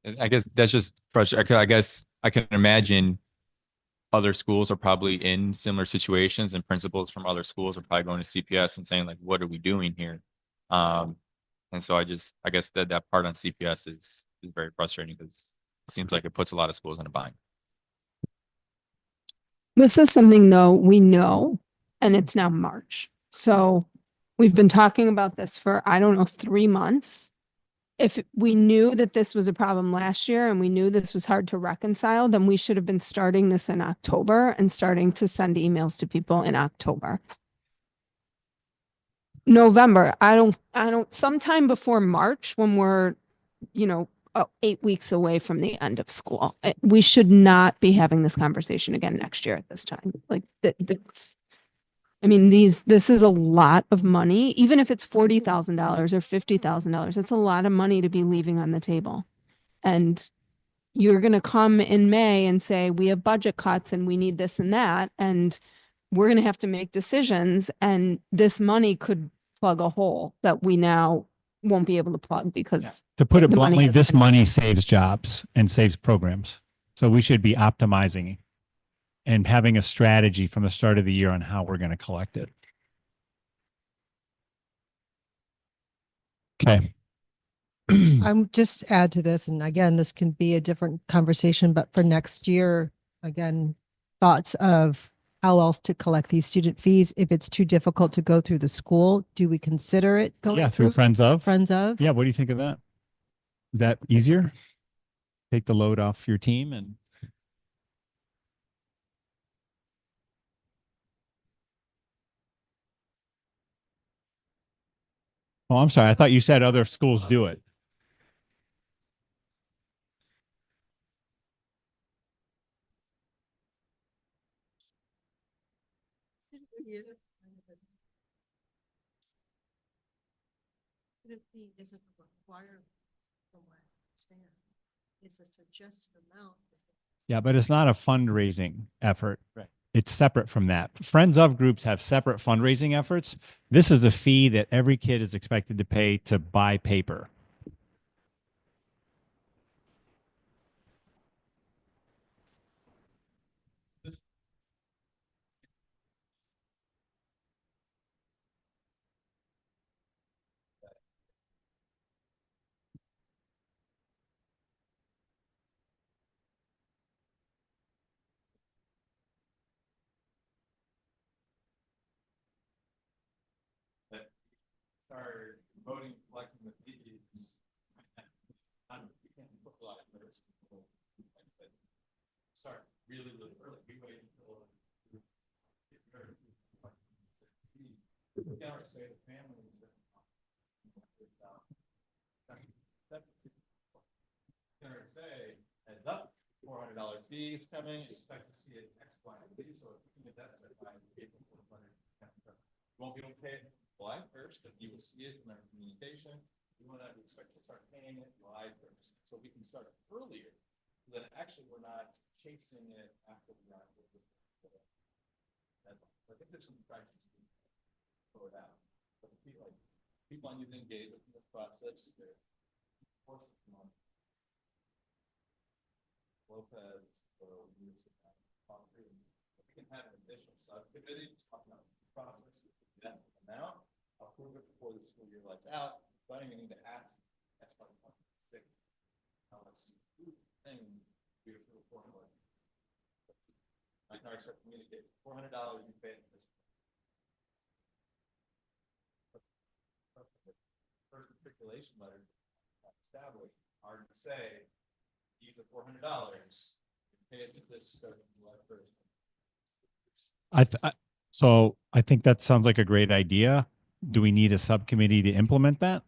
And I guess that's just frustrating. I guess I can imagine other schools are probably in similar situations, and principals from other schools are probably going to CPS and saying like, what are we doing here? And so I guess that part on CPS is very frustrating because it seems like it puts a lot of schools in a bind. This is something though we know, and it's now March. So we've been talking about this for, I don't know, 3 months. If we knew that this was a problem last year and we knew this was hard to reconcile, then we should have been starting this in October and starting to send emails to people in October. November, I don't, sometime before March when we're, 8 weeks away from the end of school. We should not be having this conversation again next year at this time. Like I mean, this is a lot of money, even if it's $40,000 or $50,000, it's a lot of money to be leaving on the table. And you're going to come in May and say, we have budget cuts and we need this and that. And we're going to have to make decisions. And this money could plug a hole that we now won't be able to plug because To put it the money bluntly, hasn't this been- money saves jobs and saves programs. So we should be optimizing and having a strategy from the start of the year on how we're going to collect it. Okay. I'm just add to this, and again, this can be a different conversation, but for next year, again, thoughts of how else to collect these student fees. If it's too difficult to go through the school, do we consider it going Yeah, through Friends of. Friends of? Yeah, what do you think of that? Is that easier? Take the load off your team and oh, I'm sorry. I thought you said other schools do it. It's a suggested amount. Yeah, but it's not a fundraising effort. Right. It's separate from that. Friends of groups have separate fundraising efforts. This is a fee that every kid is expected to pay to buy paper. Start voting, collecting the fees. really, really early. We wait until. We can already say the families that. Can already say, heads up, $400 fees coming, expect to see it X, Y, and Z. So if you can get that set by April 400, you won't be able to pay it July 1st, but you will see it in our communication. We want to expect to start paying it July 1st, so we can start earlier. So that actually we're not chasing it after the actual. I think there's some practice to throw it out. But people I need to engage with in this process. They're forced to come on. Lopez, so we can have an additional subcommittee talking about the process. That's now approve it before the school year lets out. But I need to ask. That's part of 6. Now let's see. Thing we approve formula. I can already start communicating. $400 you pay this. First matriculation letter established hard to say. These are $400. Pay it to this person. So I think that sounds like a great idea. Do we need a subcommittee to implement that?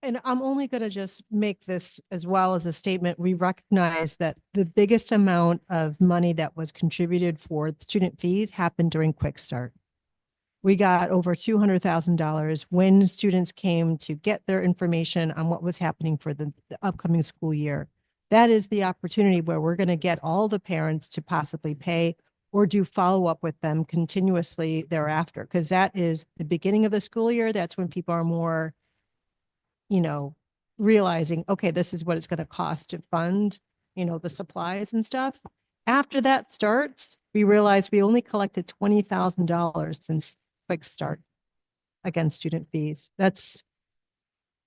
And I'm only going to just make this as well as a statement. We recognize that the biggest amount of money that was contributed for student fees happened during Quick Start. We got over $200,000 when students came to get their information on what was happening for the upcoming school year. That is the opportunity where we're going to get all the parents to possibly pay or do follow up with them continuously thereafter, because that is the beginning of the school year. That's when people are more, realizing, okay, this is what it's going to cost to fund, the supplies and stuff. After that starts, we realize we only collected $20,000 since Quick Start against student fees. That's,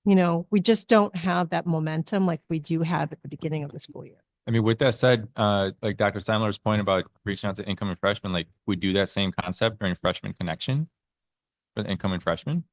we just don't have that momentum like we do have at the beginning of the school year. I mean, with that said, like Dr. Steinler's point about reaching out to incoming freshmen, like we do that same concept during freshman connection for the incoming freshmen.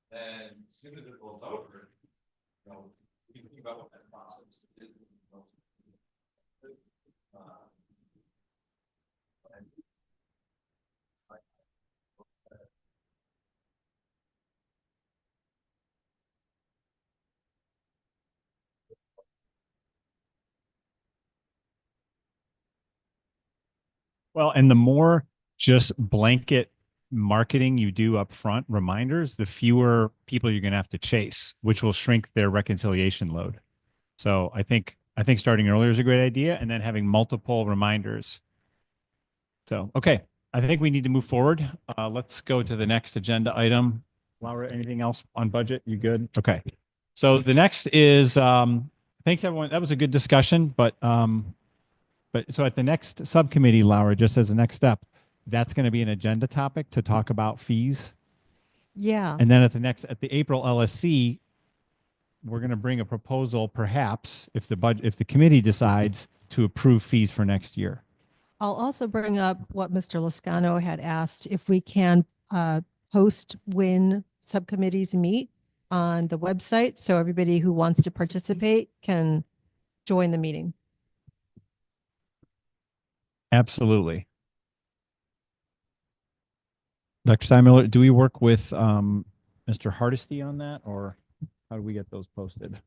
And as soon as it rolls over, you think about what that process is. Well, and the more just blanket marketing you do up front, reminders, the fewer people you're going to have to chase, which will shrink their reconciliation load. So I think starting earlier is a great idea, and then having multiple reminders. So, okay, I think we need to move forward. Let's go to the next agenda item. Laura, anything else on budget? You good? Okay. So the next is, thanks everyone. That was a good discussion, but so at the next subcommittee, Laura, just as the next step, that's going to be an agenda topic to talk about fees. Yeah. And then at the April LSC, we're going to bring a proposal, perhaps, if the committee decides to approve fees for next year. I'll also bring up what Mr. Lascano had asked, if we can post when subcommittees meet on the website, so everybody who wants to participate can join the meeting. Absolutely. Dr. Steinmiller, do we work with Mr. Hardesty on that, or how do we get those posted?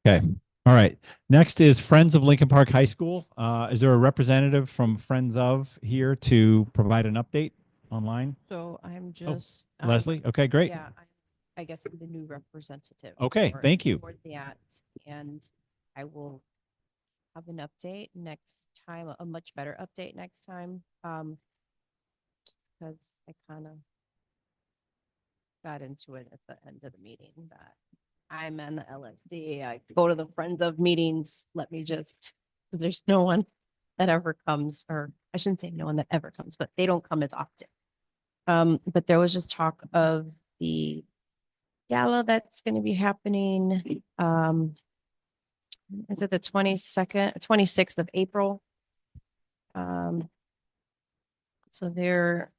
Okay. All right. Next is Friends of Lincoln Park High School. Is there a representative from Friends of here to provide an update online? So I'm just. Leslie? Okay, great. Yeah, I guess I'm the new representative. Okay, for- thank you. For that, and I will have an update next time, a much better update next time. Just because I kind of got into it at the end of the meeting that I'm in the LSD. I go to the Friends of meetings. Let me just, 'cause there's no one that ever comes, or I shouldn't say no one that ever comes, but they don't come as often. But there was just talk of the gala that's going to be happening. Is it the 22nd, 26th of April? So there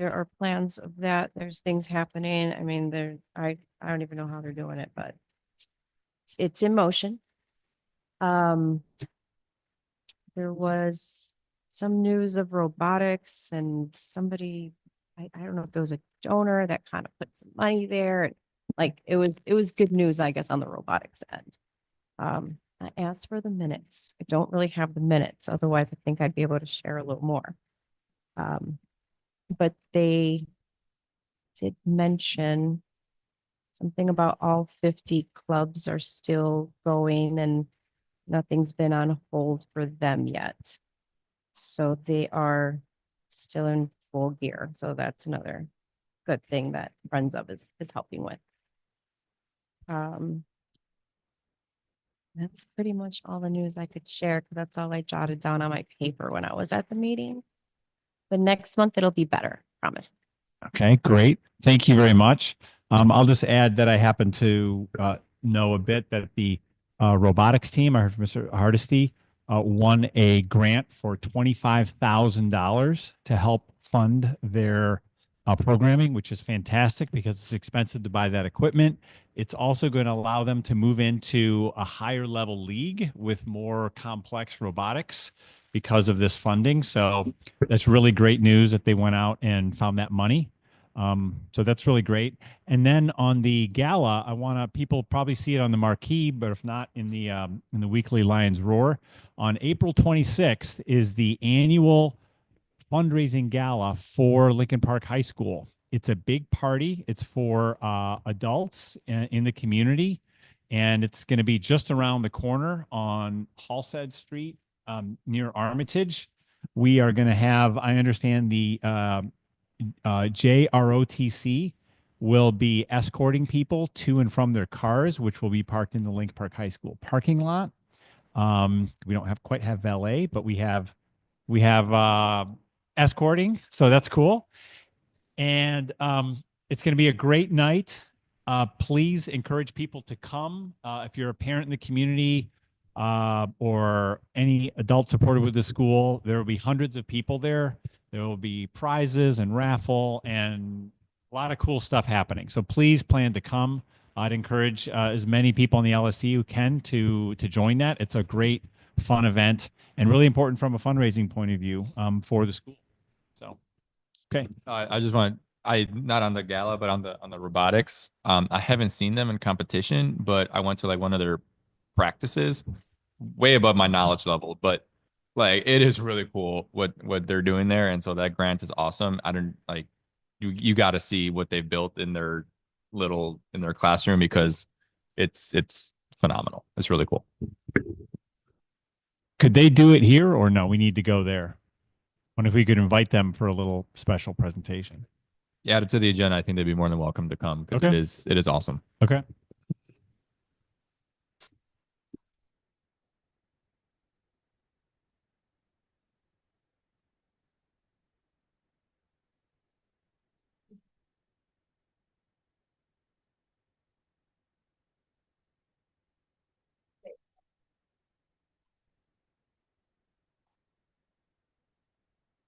are plans of that. There's things happening. I mean, I don't even know how they're doing it, but it's in motion. There was some news of robotics and somebody, I don't know if there was a donor that kind of put some money there. Like it was good news, I guess, on the robotics end. I asked for the minutes. I don't really have the minutes. Otherwise, I think I'd be able to share a little more. But they did mention something about all 50 clubs are still going and nothing's been on hold for them yet. So they are still in full gear. So that's another good thing that Friends of is helping with. That's pretty much all the news I could share because that's all I jotted down on my paper when I was at the meeting. But next month it'll be better, promise. Okay, great. Thank you very much. I'll just add that I happen to know a bit that the robotics team, I heard from Mr. Hardesty, won a grant for $25,000 to help fund their programming, which is fantastic because it's expensive to buy that equipment. It's also going to allow them to move into a higher level league with more complex robotics because of this funding. So that's really great news that they went out and found that money. So that's really great. And then on the gala, I want to, people probably see it on the marquee, but if not in the weekly Lions Roar, on April 26th is the annual fundraising gala for Lincoln Park High School. It's a big party. It's for adults in the community, and it's going to be just around the corner on Halsted Street near Armitage. We are going to have, I understand, the JROTC will be escorting people to and from their cars, which will be parked in the Lincoln Park High School parking lot. We don't quite have valet, but we have escorting, so that's cool. And it's going to be a great night. Please encourage people to come. If you're a parent in the community or any adult supported with the school, there will be hundreds of people there. There will be prizes and raffle and a lot of cool stuff happening. So please plan to come. I'd encourage as many people in the LSC who can to join that. It's a great, fun event and really important from a fundraising point of view for the school. So, okay. I just want not on the gala, but on the robotics. I haven't seen them in competition, but I went to like one of their practices, way above my knowledge level. But like it is really cool what they're doing there, and so that grant is awesome. I don't like you got to see what they've built in their classroom because it's phenomenal. It's really cool. Could they do it here or no? We need to go there. Wonder if we could invite them for a little special presentation. Yeah, add it to the agenda. I think they'd be more than welcome to come because Okay. it is awesome. Okay.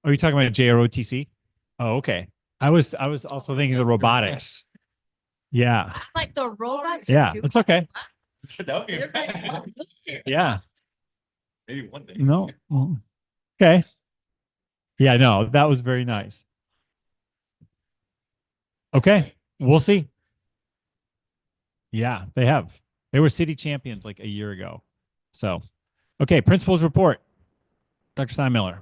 Are you talking about JROTC? Oh, okay. I was also thinking the robotics. Yeah. Like the robots. Yeah, it's okay. That would be Yeah. maybe one day. No. Okay. Yeah, no, that was very nice. Okay. We'll see. Yeah, they have. They were city champions like a year ago. So, okay, principal's report. Dr. Steinmiller.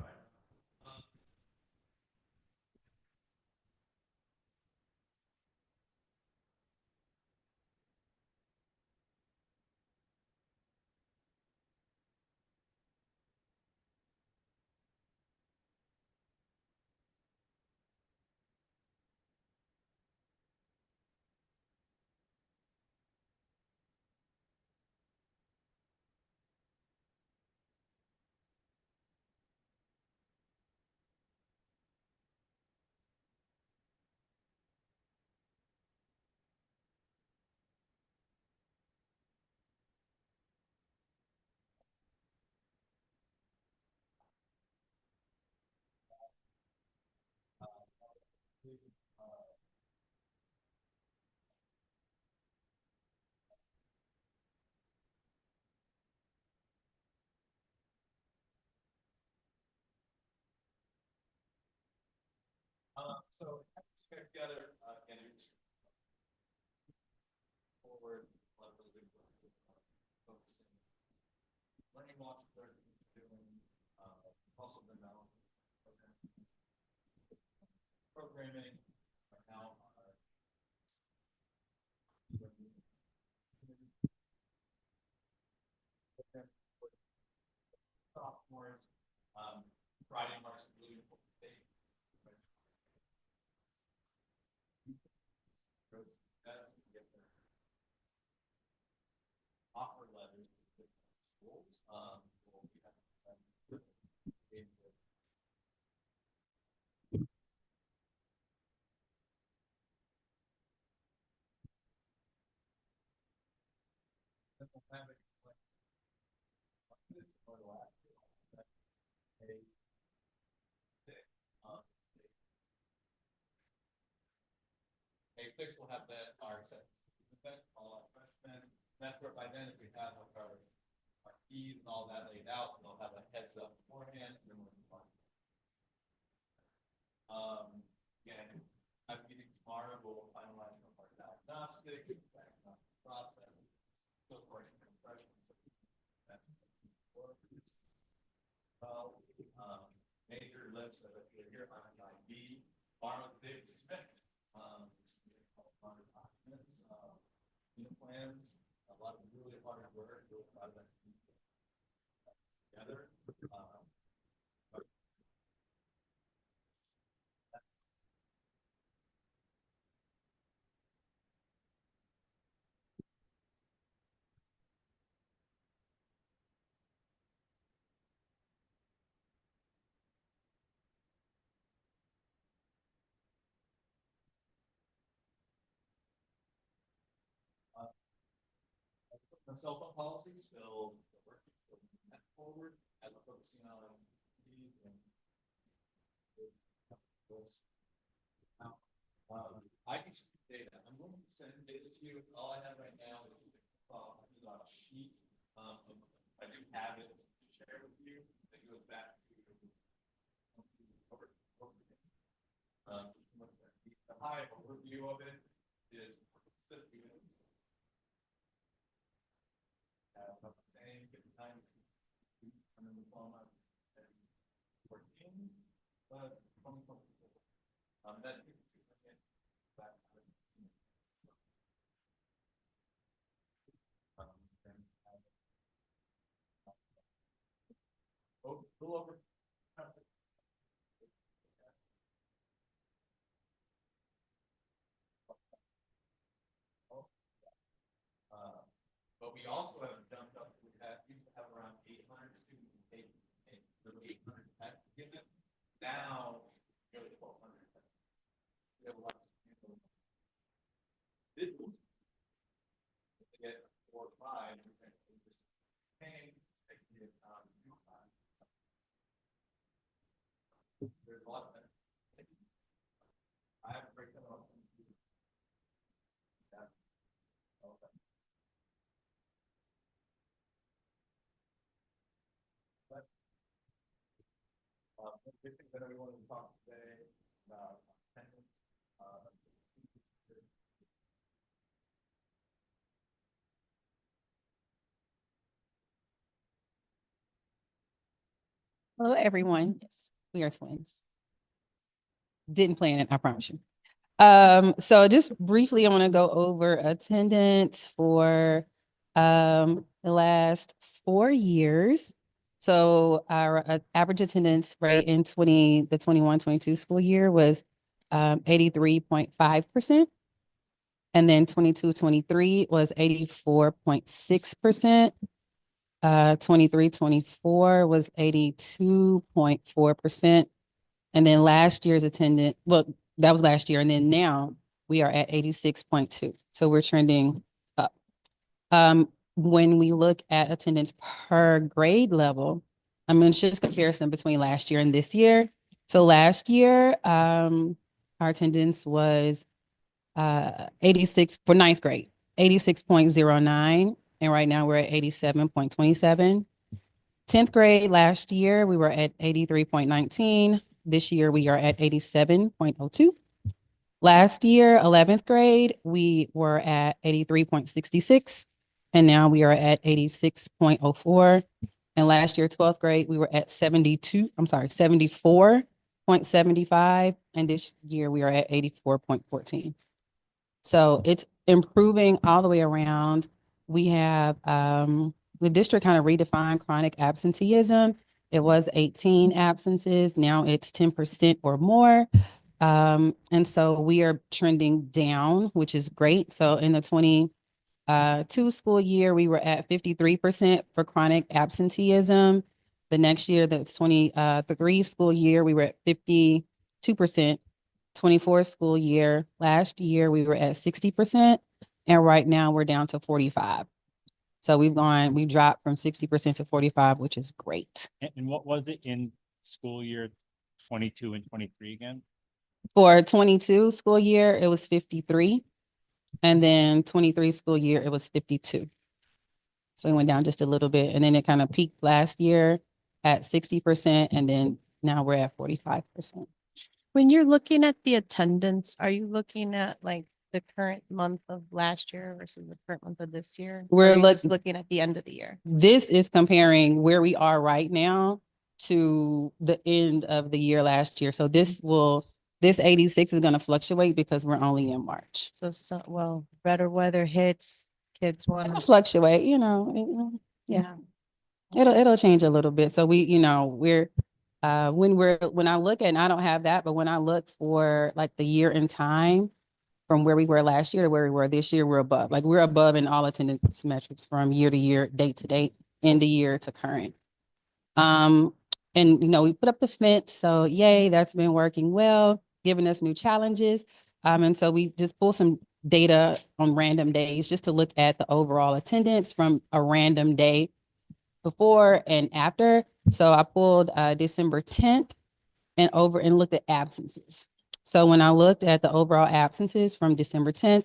So together, and forward, a lot of really good work, focusing, learning lots of learning, doing, also the now programming are now sophomores, Friday marks a really important day. Offer letters to schools. A6 will have that our acceptance, all our freshmen. That's where by then, if we have like our keys and all that laid out, we'll have a heads up beforehand. Again, I'm meeting tomorrow. We'll finalize some of our diagnostics, diagnostic process, still according to freshmen. Major lists that appear here on IB, borrowed big spec, documents, plans, a lot of really hard work, really proud of that together. The cell phone policy still working forward as we're focusing on these and I can see data. I'm going to send data to you. All I have right now is a sheet. I do have it to share with you that goes back to the high overview of it is saying get the time and then the diploma and 14, but 2024. That's go over. But we also have jumped up. We used to have around 800 students take the 800 tech given. Now nearly 1,200. We have a lot of students. They get 4 or 5. There's a lot of that. I have to break them up. Big thing that we wanted to talk today about attendance. Hello, everyone. Yes, we are twins. Didn't plan it, I promise you. So just briefly, I want to go over attendance for the last 4 years. So our average attendance rate in the 21-22 school year was 83.5%. And then 22-23 was 84.6%. 23-24 was 82.4%. And then last year's attendance, well, that was last year. And then now we are at 86.2. So we're trending up. When we look at attendance per grade level, I'm going to show this comparison between last year and this year. So last year, our attendance was 86 for ninth grade, 86.09. And right now we're at 87.27. 10th grade last year, we were at 83.19. This year we are at 87.02. Last year, 11th grade, we were at 83.66. And now we are at 86.04. And last year, 12th grade, we were at 74.75. And this year we are at 84.14. So it's improving all the way around. We have the district kind of redefined chronic absenteeism. It was 18 absences. Now it's 10% or more. And so we are trending down, which is great. So in the 22 school year, we were at 53% for chronic absenteeism. The next year, the 23 school year, we were at 52%. 24 school year, last year, we were at 60%. And right now we're down to 45. So we dropped from 60% to 45, which is great. And what was it in school year 22 and 23 again? For 22 school year, it was 53. And then 23 school year, it was 52. So we went down just a little bit. And then it kind of peaked last year at 60%. And then now we're at 45%. When you're looking at the attendance, are you looking at like the current month of last year versus the current month of this year? Or We're are you just looking at the end of the year. This is comparing where we are right now to the end of the year last year. So this 86 is going to fluctuate because we're only in March. So, well, better weather hits, kids want It'll to. fluctuate, yeah. It'll change a little bit. So when I look at, and I don't have that, but when I look for like the year and time from where we were last year to where we were this year, we're above. Like we're above in all attendance metrics from year to year, date to date, end of year to current. And we put up the fence, so yay, that's been working well, giving us new challenges. And so we just pull some data on random days just to look at the overall attendance from a random day before and after. So I pulled December 10th and looked at absences. So when I looked at the overall absences from December 10th,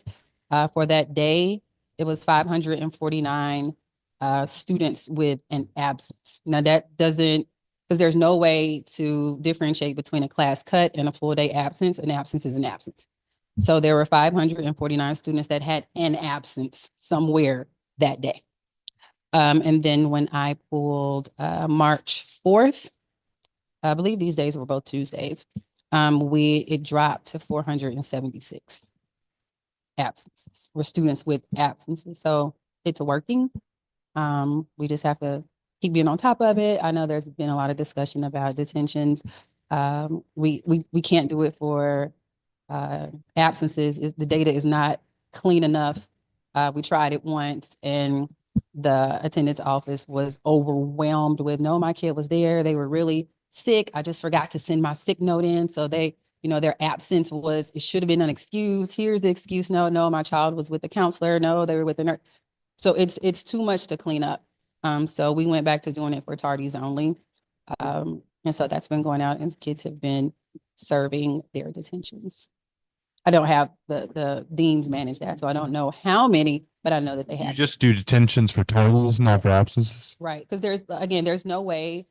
for that day, it was 549 students with an absence. Now that doesn't, because there's no way to differentiate between a class cut and a full day absence. An absence is an absence. So there were 549 students that had an absence somewhere that day. And then when I pulled March 4th, I believe these days were both Tuesdays, it dropped to 476 absences, or students with absences. So it's working. We just have to keep being on top of it. I know there's been a lot of discussion about detentions. We can't do it for absences. The data is not clean enough. We tried it once and the attendance office was overwhelmed with, no, my kid was there. They were really sick. I just forgot to send my sick note in. So they, their absence it should have been unexcused. Here's the excuse. No, my child was with the counselor. No, they were with the nurse. So it's too much to clean up. So we went back to doing it for tardies only. And so that's been going out and kids have been serving their detentions. I don't have the deans manage that, so I don't know how many, but I know that they have. You just do detentions for totals, not for absences? Right, because there's no way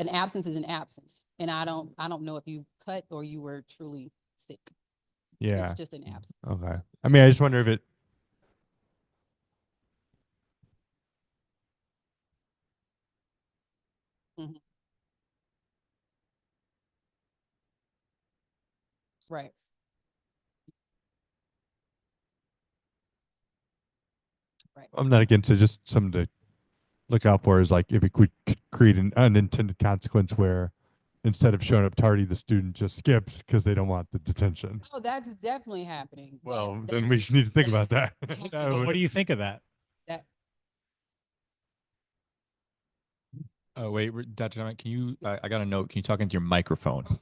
an absence is an absence. And I don't know if you cut or you were truly sick. Yeah. It's just an absence. Okay. I mean, I just wonder if it. Mm-hmm. Right. Right. I'm not against it, just something to look out for is like if it could create an unintended consequence where instead of showing up tardy, the student just skips because they don't want the detention. Oh, that's definitely happening. Well, then we need to think about that. What do you think of that? Oh, wait, Dr. Dominic, can you, I got a note. Can you talk into your microphone?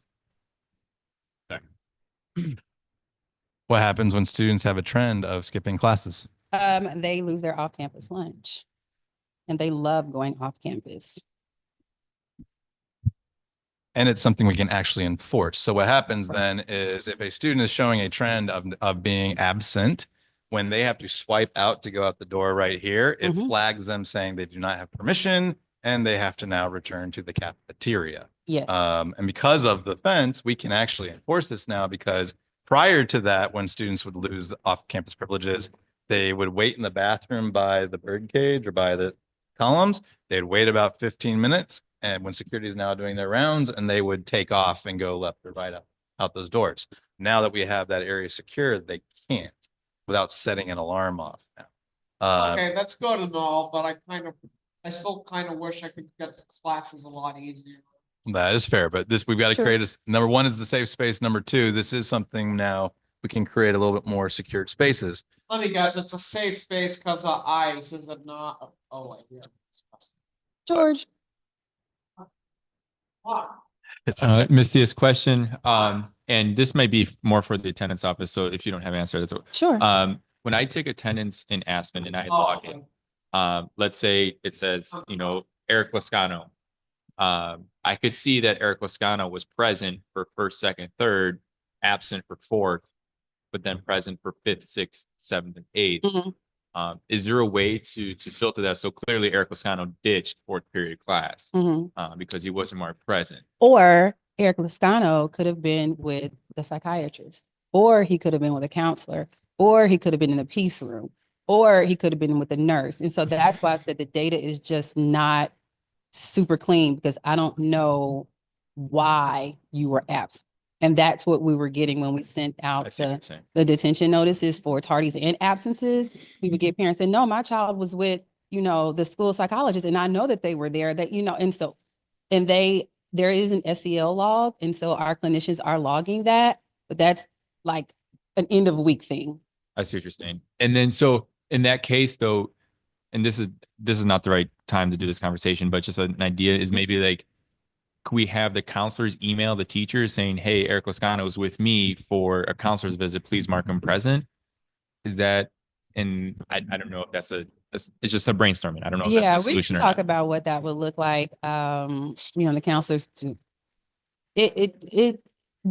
What happens when students have a trend of skipping classes? They lose their off-campus lunch and they love going off campus. and it's something we can actually enforce. So what happens then is if a student is showing a trend of being absent, when they have to swipe out to go out the door right here, it flags them saying they do not have permission and they have to now return to the cafeteria. Yes. And because of the fence, we can actually enforce this now, because prior to that, when students would lose off-campus privileges, they would wait in the bathroom by the bird cage or by the columns. They'd wait about 15 minutes, and when security is now doing their rounds, and they would take off and go left or right out those doors. Now that we have that area secure, they can't without setting an alarm off now. Okay, that's good and all, but I still kind of wish I could get to classes a lot easier. That is fair, but we've got to Sure. create number one is the safe space. Number two, this is something now we can create a little bit more secured spaces. Let me guess, it's a safe space because of ice, is it not? Oh, wait, yeah. George. Ms. Diaz, question, and this might be more for the attendance office, so if you don't have an answer, that's okay. Sure. When I take attendance in Aspen and I log in, let's say it says, Eric Lascano. I could see that Eric Lascano was present for first, second, third, absent for fourth, but then present for fifth, sixth, seventh, and eighth. Is there a way to filter that? So clearly Eric Lascano ditched fourth period class because he wasn't more present. Or Eric Lascano could have been with the psychiatrist, or he could have been with a counselor, or he could have been in the peace room, or he could have been with a nurse. And so that's why I said the data is just not super clean, because I don't know why you were absent. And that's what we were getting when we sent out the detention notices for tardies and absences. We would get parents saying, no, my child was with, the school psychologist, and I know that they were there, there is an SEL log. And so our clinicians are logging that, but that's like an end of week thing. I see what you're saying. And then, so in that case though, and this is not the right time to do this conversation, but just an idea is maybe like, could we have the counselors email the teachers saying, hey, Eric Lascano is with me for a counselor's visit, please mark him present? Is that, and I don't know if it's just a brainstorming. I don't know if that's the We solution can or talk not. about what that would look like. The counselors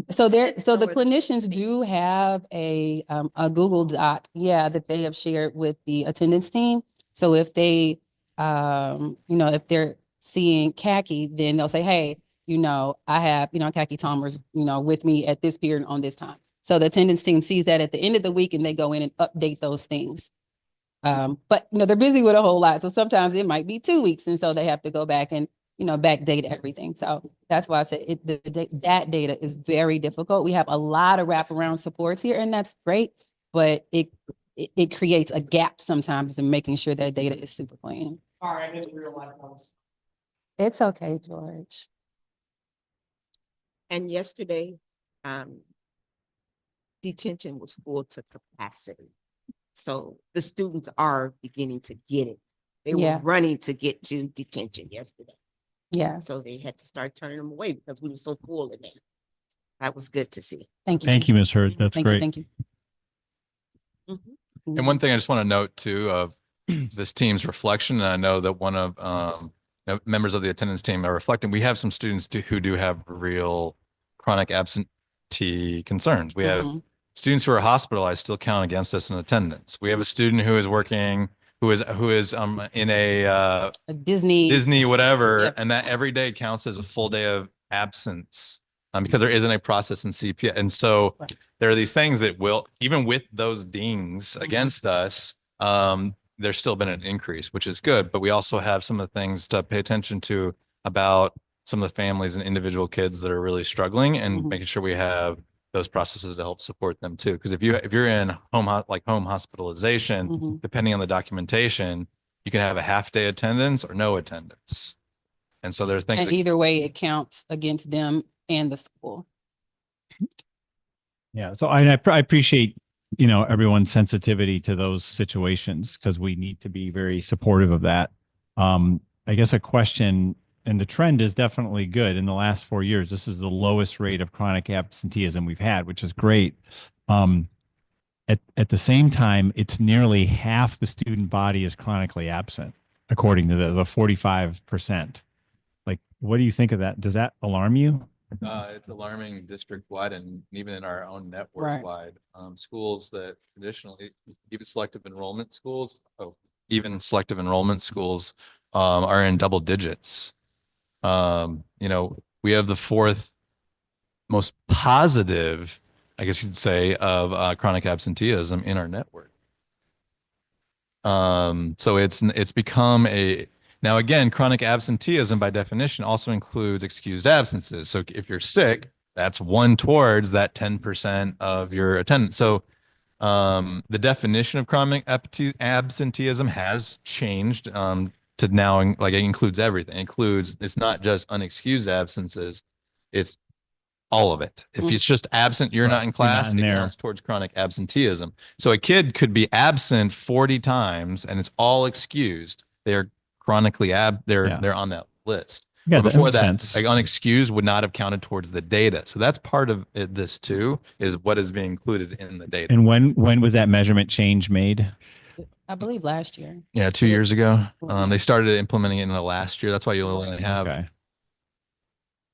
so the clinicians do have a Google Doc, that they have shared with the attendance team. So if they, if they're seeing khaki, then they'll say, hey, I have, khaki Tomers, with me at this period on this time. So the attendance team sees that at the end of the week, and they go in and update those things. But they're busy with a whole lot. So sometimes it might be 2 weeks. And so they have to go back and, backdate everything. So that's why I said that data is very difficult. We have a lot of wraparound supports here, and that's great, but it creates a gap sometimes in making sure that data is super clean. All right, I didn't realize that was. It's okay, George. And yesterday, detention was full to capacity. So the students are beginning to get it. They were running to get to detention yesterday. Yeah. So they had to start turning them away because we were so full in there. That was good to see. Thank you. Thank you, Ms. Hurd. That's great. Thank you. And one thing I just want to note too of this team's reflection, and I know that one of members of the attendance team are reflecting, we have some students who do have real chronic absentee concerns. We have students who are hospitalized still count against us in attendance. We have a student who is working, who is in a Disney whatever, and that every day counts as a full day of absence because there isn't a process in CPS. And so there are these things that will, even with those dings against us, there's still been an increase, which is good. But we also have some of the things to pay attention to about some of the families and individual kids that are really struggling, and making sure we have those processes to help support them too. Because if you're in home hospitalization, depending on the documentation, you can have a half day attendance or no attendance. And so there are things And either way, it counts against them and the school. Yeah. So I appreciate, everyone's sensitivity to those situations, because we need to be very supportive of that. I guess a question, and the trend is definitely good. In the last 4 years, this is the lowest rate of chronic absenteeism we've had, which is great. At the same time, it's nearly half the student body is chronically absent, according to the 45%. Like, what do you think of that? Does that alarm you? It's alarming district-wide and even in our own Right. network-wide. Schools that traditionally, even selective enrollment schools, even selective enrollment schools, are in double digits. We have the fourth most positive, I guess you'd say, of chronic absenteeism in our network. So it's become now again, chronic absenteeism by definition also includes excused absences. So if you're sick, that's one towards that 10% of your attendance. So the definition of chronic absenteeism has changed to now like it includes everything. It includes, it's not just unexcused absences, it's all of it. If it's just absent, you're not in class, it counts towards chronic absenteeism. So a kid could be absent 40 times and it's all excused. They're chronically they're on that list. Yeah, But before makes that, sense. like unexcused would not have counted towards the data. So that's part of this too, is what is being included in the data. And when was that measurement change made? I believe last year. Yeah, 2 years ago. They started implementing it in the last year. That's why you only have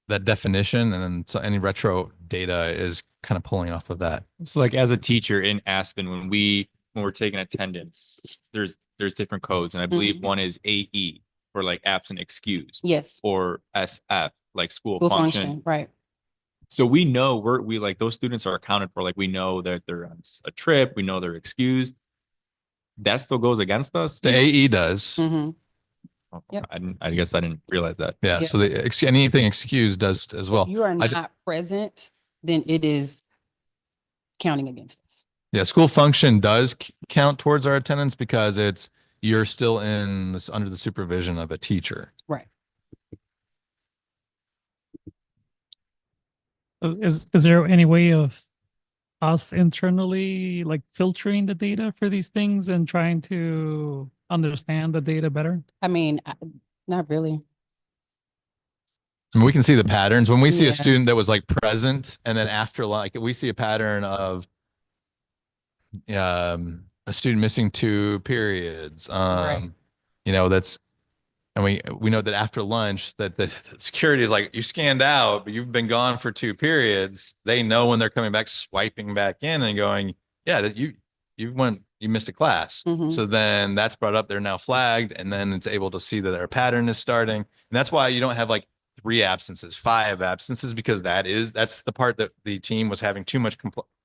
that definition, and then so any retro data is kind of pulling off of that. So like as a teacher in Aspen, when we're taking attendance, there's different codes, and I believe one is AE for like absent excused. Yes. Or SF, like school School function. function, right. So we know we like those students are accounted for, like we know that they're on a trip, we know they're excused. That still goes against us. The AE does. Yep. I guess I didn't realize that. Yeah. Yeah. So anything excused does as well. If you are I d- not present, then it is counting against us. Yeah, school function does count towards our attendance because you're still in this under the supervision of a teacher. Right. Is there any way of us internally like filtering the data for these things and trying to understand the data better? I mean, not really. I mean, we can see the patterns when we see Yeah. a student that was like present, and then after like we see a pattern of a student missing 2 periods. Right. And we know that after lunch that the security is like, you scanned out, but you've been gone for 2 periods. They know when they're coming back, swiping back in and going, yeah, that you missed a class. So then that's brought up, they're now flagged, and then it's able to see that their pattern is starting. And that's why you don't have like 3 absences, 5 absences, because that's the part that the team was having too much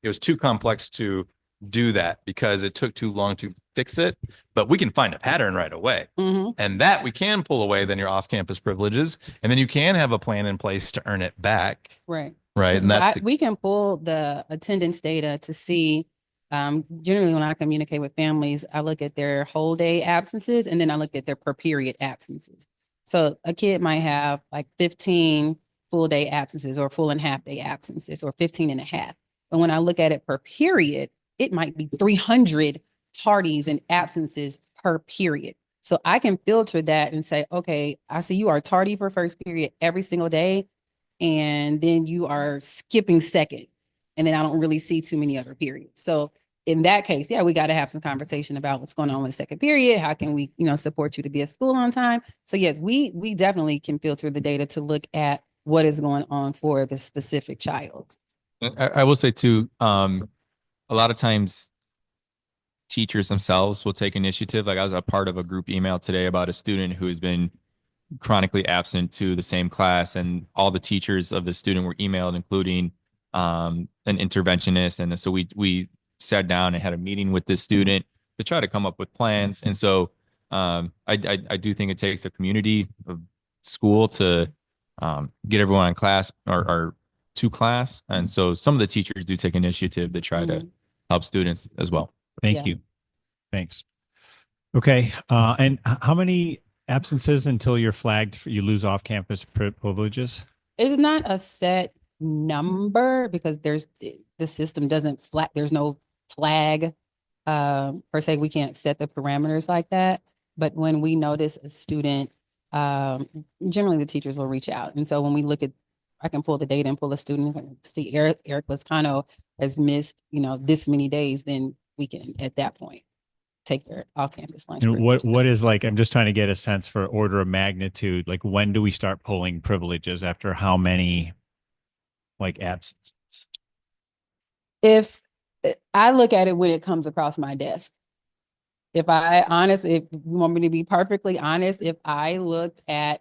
it was too complex to do that because it took too long to fix it. But we can find a pattern right away, and that we can pull away then your off-campus privileges, and then you can have a plan in place to earn it back. Right. Right. And We can pull the attendance data to see. Generally, when I communicate with families, I look at their whole day absences, and then I look at their per period absences. So a kid might have like 15 full day absences or full and half day absences or 15 and a half. But when I look at it per period, it might be 300 tardies and absences per period. So I can filter that and say, okay, I see you are tardy for first period every single day, and then you are skipping second, and then I don't really see too many other periods. So in that case, yeah, we got to have some conversation about what's going on in the second period. How can we, support you to be at school on time? So yes, we definitely can filter the data to look at what is going on for the specific child. I will say too, a lot of times teachers themselves will take initiative. Like I was a part of a group email today about a student who has been chronically absent to the same class, and all the teachers of the student were emailed, including an interventionist. And so we sat down and had a meeting with this student to try to come up with plans. And so I do think it takes a community of school to get everyone in class or to class. And so some of the teachers do take initiative to try to help students as well. Thank you. Thanks. Okay. And how many absences until you're flagged, you lose off-campus privileges? It's not a set number because the system doesn't there's no flag per se. We can't set the parameters like that. But when we notice a student, generally the teachers will reach out. And so when we look at, I can pull the data and pull a student and see Eric Lascano has missed, this many days, then we can at that point take their off-campus lunch. And what is like, I'm just trying to get a sense for order of magnitude. Like when do we start pulling privileges after how many like absence? If I look at it when it comes across my desk. If you want me to be perfectly honest, if I looked at,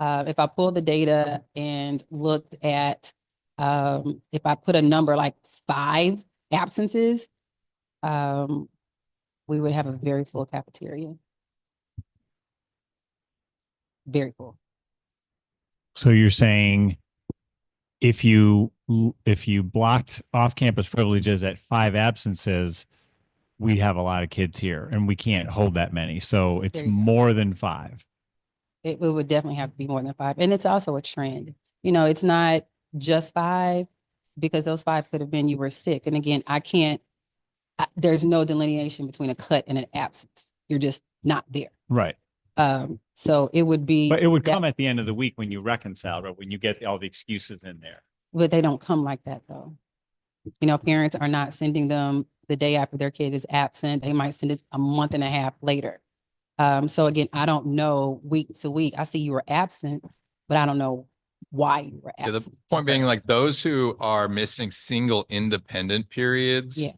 if I pulled the data and looked at, if I put a number like 5 absences, we would have a very full cafeteria. Very full. So you're saying if you blocked off-campus privileges at 5 absences, we have a lot of kids here and we can't hold that many. So it's There you go. more than 5. It would definitely have to be more than 5. And it's also a trend. You know, it's not just 5 because those 5 could have been you were sick. And again, there's no delineation between a cut and an absence. You're just not there. Right. So it would be. But it would come at the end of the week when you reconcile, right? When you get all the excuses in there. But they don't come like that though. You know, parents are not sending them the day after their kid is absent. They might send it a month and a half later. So again, I don't know week to week. I see you were absent, but I don't know why you were Yeah, absent. the point being like those who are missing single independent periods. Yeah.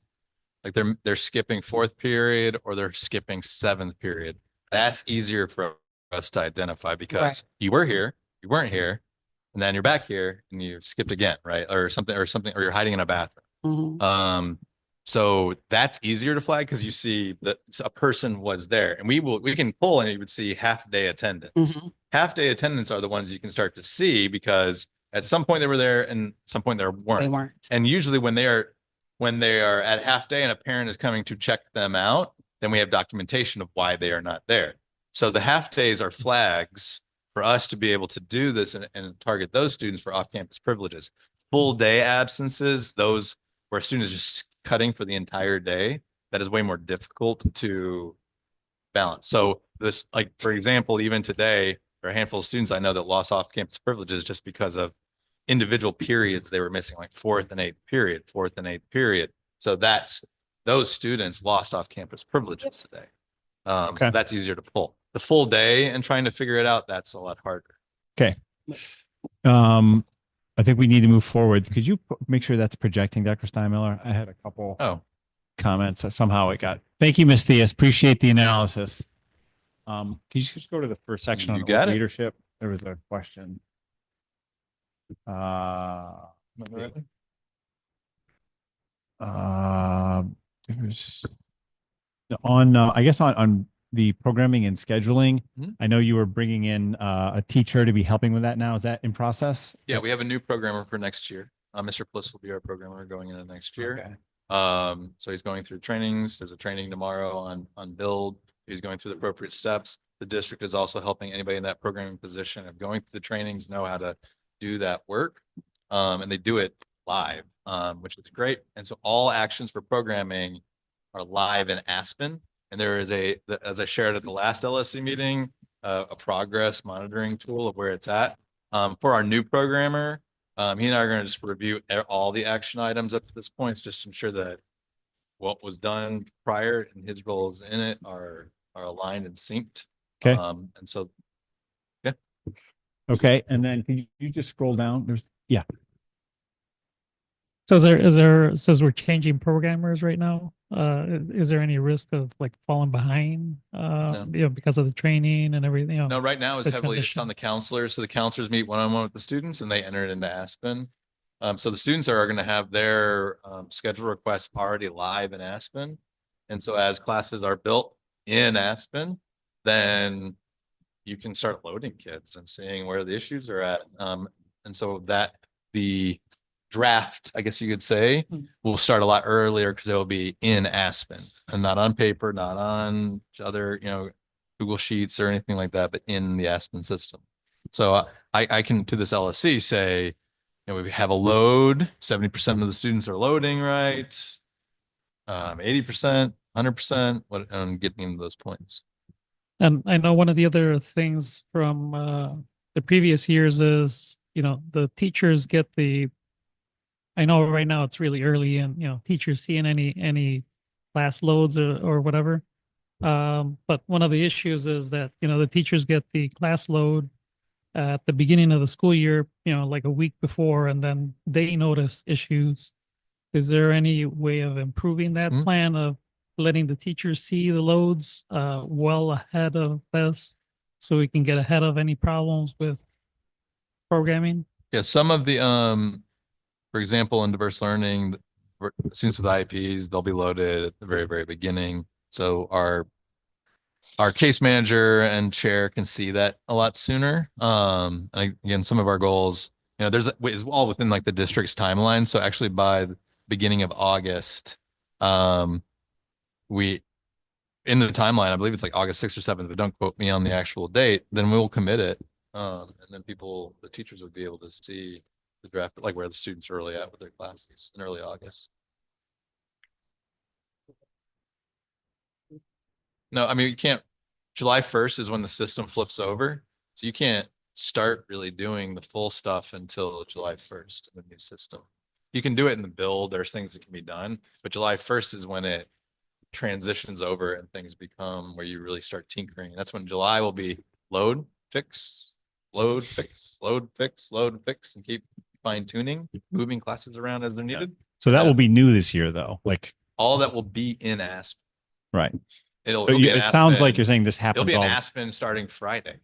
Like they're skipping 4th period or they're skipping 7th period. That's easier for us to identify because you were here, you weren't here, and then you're back here and you skipped again, right? Or something, or you're hiding in a bathroom. Mhm. So that's easier to flag because you see that a person was there, and we can pull and you would see half-day attendance. Mhm. Half-day attendance are the ones you can start to see because at some point they were there and at some point they weren't. They weren't. And usually when they are at half day and a parent is coming to check them out, then we have documentation of why they are not there. So the half days are flags for us to be able to do this and target those students for off-campus privileges. Full day absences, those where a student is just cutting for the entire day, that is way more difficult to balance. So this, like, for example, even today, there are a handful of students I know that lost off-campus privileges just because of individual periods they were missing, like 4th and 8th period. So those students lost off-campus privileges today. So that's easier to pull. The full day and trying to figure it out, that's a lot harder. Okay. I think we need to move forward. Could you make sure that's projecting, Dr. Steinmiller? I had a couple comments that somehow it got. Thank you, Ms. Theus. Appreciate the analysis. Can you just go to the first section on leadership? There was a question. It was on I guess on the programming and scheduling. I know you were bringing in a teacher to be helping with that now. Is that in process? Yeah, we have a new programmer for next year. Mr. Bliss will be our programmer going into next year. Okay. So he's going through trainings. There's a training tomorrow on build. He's going through the appropriate steps. The district is also helping anybody in that programming position of going through the trainings, know how to do that work. And they do it live, which is great. And so all actions for programming are live in Aspen. And there is as I shared at the last LSC meeting, a progress monitoring tool of where it's at. For our new programmer, he and I are going to just review all the action items up to this point, just to ensure that what was done prior and his roles in it are aligned and synced. Okay. And so, yeah. Okay. And then can you just scroll down? So says we're changing programmers right now. Is there any risk of like falling behind, because of the training and everything? No, right now it's the heavily, it's transition? on the counselors. So the counselors meet one-on-one with the students and they enter it into Aspen. So the students are going to have their schedule requests already live in Aspen. And so as classes are built in Aspen, then you can start loading kids and seeing where the issues are at. And so that the draft, I guess you could say, will start a lot earlier because they'll be in Aspen and not on paper, not on other, Google Sheets or anything like that, but in the Aspen system. So I can, to this LSC, say, we have a load, 70% of the students are loading right, 80%, 100%, and getting into those points. And I know one of the other things from the previous years is, the teachers get I know right now it's really early and, teachers seeing any class loads or whatever. But one of the issues is that, the teachers get the class load at the beginning of the school year, like a week before, and then they notice issues. Is there any way of improving that plan of letting the teachers see the loads well ahead of this so we can get ahead of any problems with programming? Yeah, some of the for example, in diverse learning, students with IEPs, they'll be loaded at the very, very beginning. So our case manager and chair can see that a lot sooner. And again, some of our goals, is all within like the district's timeline. So actually by the beginning of August, we in the timeline, I believe it's like August 6th or 7th, but don't quote me on the actual date, then we'll commit it. And then the teachers would be able to see the draft, like where the students are early at with their classes in early August. No, I mean, you can't, July 1st is when the system flips over. So you can't start really doing the full stuff until July 1st in the new system. You can do it in the build. There's things that can be done, but July 1st is when it transitions over and things become where you really start tinkering. And that's when July will be load, fix, load, fix, load, fix, load, fix, and keep fine tuning, moving classes around as they're needed. So that will be new this year though. Like all that will be in Aspen. Right. It'll So be it in sounds like Aspen. you're saying this happens It'll be in all. Aspen starting Friday.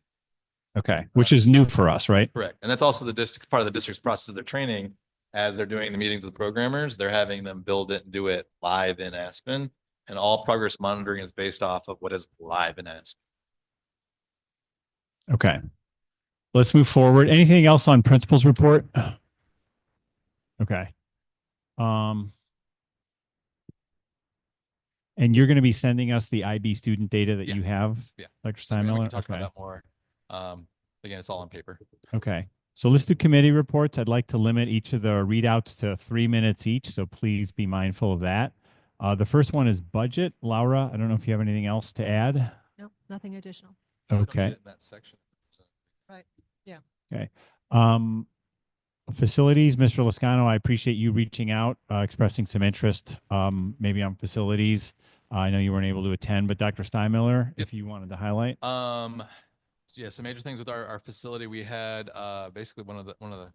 Okay. Which is new for us, right? Correct. And that's also the district, part of the district's process of their training. As they're doing the meetings with programmers, they're having them build it and do it live in Aspen. And all progress monitoring is based off of what is live in Aspen. Okay. Let's move forward. Anything else on principal's report? Okay. And you're going to be sending us the IB student data that you have, Dr. We Steinmiller? can talk about that more. Again, it's all on paper. Okay. So let's do committee reports. I'd like to limit each of the readouts to 3 minutes each. So please be mindful of that. The first one is budget. Laura, I don't know if you have anything else to add. Nope, nothing additional. Okay. That section. Right. Yeah. Okay. Facilities, Mr. Lascano, I appreciate you reaching out, expressing some interest, maybe on facilities. I know you weren't able to attend, but Dr. Steinmiller, if you wanted to highlight. Yeah, some major things with our facility. We had basically one of the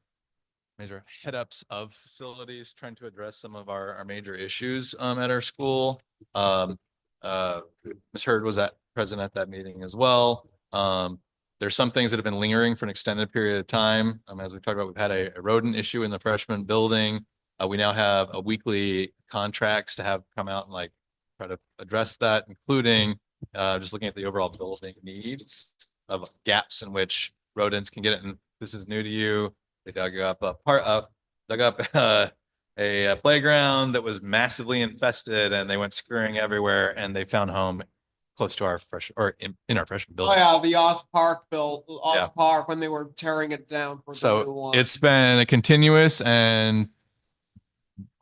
major head ups of facilities trying to address some of our major issues at our school. Ms. Hurd was present at that meeting as well. There's some things that have been lingering for an extended period of time. As we talked about, we've had a rodent issue in the freshman building. We now have a weekly contracts to have come out and like try to address that, including just looking at the overall building needs of gaps in which rodents can get it. And this is new to you. They dug up a playground that was massively infested, and they went scurrying everywhere, and they found home close to our in our freshman building. Oh yeah, the Oz Park Park when they were tearing it down for the new one. It's been a continuous and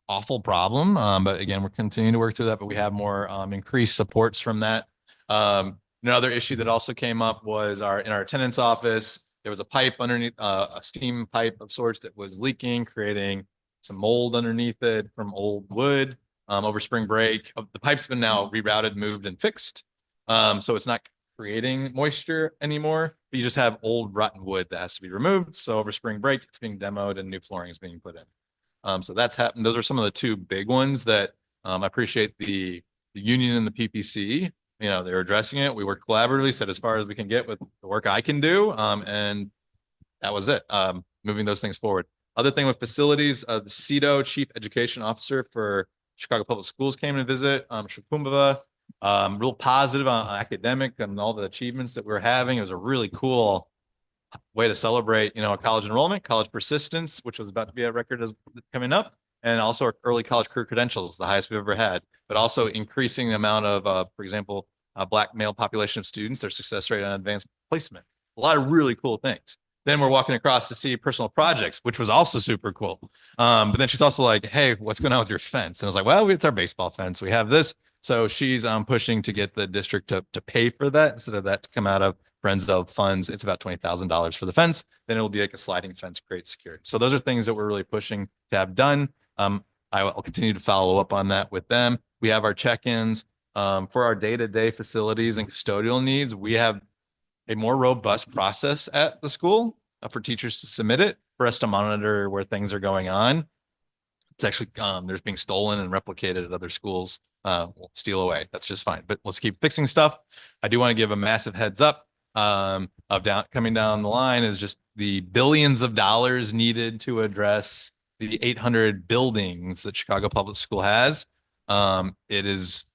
awful problem. But again, we're continuing to work through that, but we have more increased supports from that. Another issue that also came up was in our attendance office, there was a pipe underneath, a steam pipe of sorts that was leaking, creating some mold underneath it from old wood over spring break. The pipe's been now rerouted, moved, and fixed. So it's not creating moisture anymore, but you just have old rotten wood that has to be removed. So over spring break, it's being demoed and new flooring is being put in. So that's happened. Those are some of the two big ones that I appreciate the union and the PPC. They're addressing it. We work collaboratively, said as far as we can get with the work I can do. And that was it. Moving those things forward. Other thing with facilities, the CEDO, Chief Education Officer for Chicago Public Schools, came to visit. Shakumbava, real positive on academic and all the achievements that we were having. It was a really cool way to celebrate, college enrollment, college persistence, which was about to be a record coming up, and also our early college career credentials, the highest we've ever had, but also increasing the amount of, for example, Black male population of students, their success rate on advanced placement. A lot of really cool things. Then we're walking across to see personal projects, which was also super cool. But then she's also like, hey, what's going on with your fence? And I was like, well, it's our baseball fence. We have this. So she's pushing to get the district to pay for that instead of that to come out of Friends of funds. It's about $20,000 for the fence. Then it'll be like a sliding fence, create security. So those are things that we're really pushing to have done. I'll continue to follow up on that with them. We have our check-ins for our day-to-day facilities and custodial needs. We have a more robust process at the school for teachers to submit it for us to monitor where things are going on. It's actually, there's being stolen and replicated at other schools. We'll steal away. That's just fine. But let's keep fixing stuff. I do want to give a massive heads up coming down the line is just the billions of dollars needed to address the 800 buildings that Chicago Public School has. It is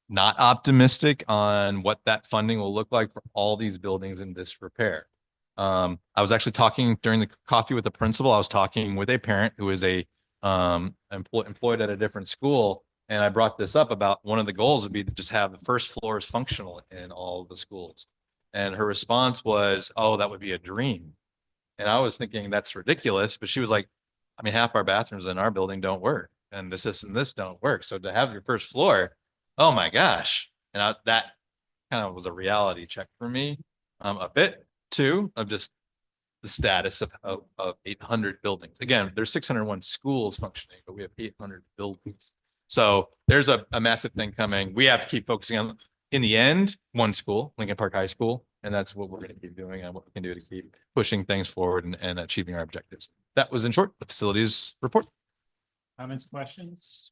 not optimistic on what that funding will look like for all these buildings in disrepair. I was actually talking during the coffee with the principal. I was talking with a parent who is a employed at a different school. And I brought this up about one of the goals would be to just have the first floors functional in all of the schools. And her response was, oh, that would be a dream. And I was thinking that's ridiculous. But she was like, I mean, half our bathrooms in our building don't work. And this and this don't work. So to have your first floor, oh my gosh. And that kind of was a reality check for me a bit too, of just the status of 800 buildings. Again, there's 601 schools functioning, but we have 800 buildings. So there's a massive thing coming. We have to keep focusing on, in the end, one school, Lincoln Park High School. And that's what we're going to keep doing and what we can do to keep pushing things forward and achieving our objectives. That was, in short, the facilities report. Comments, questions?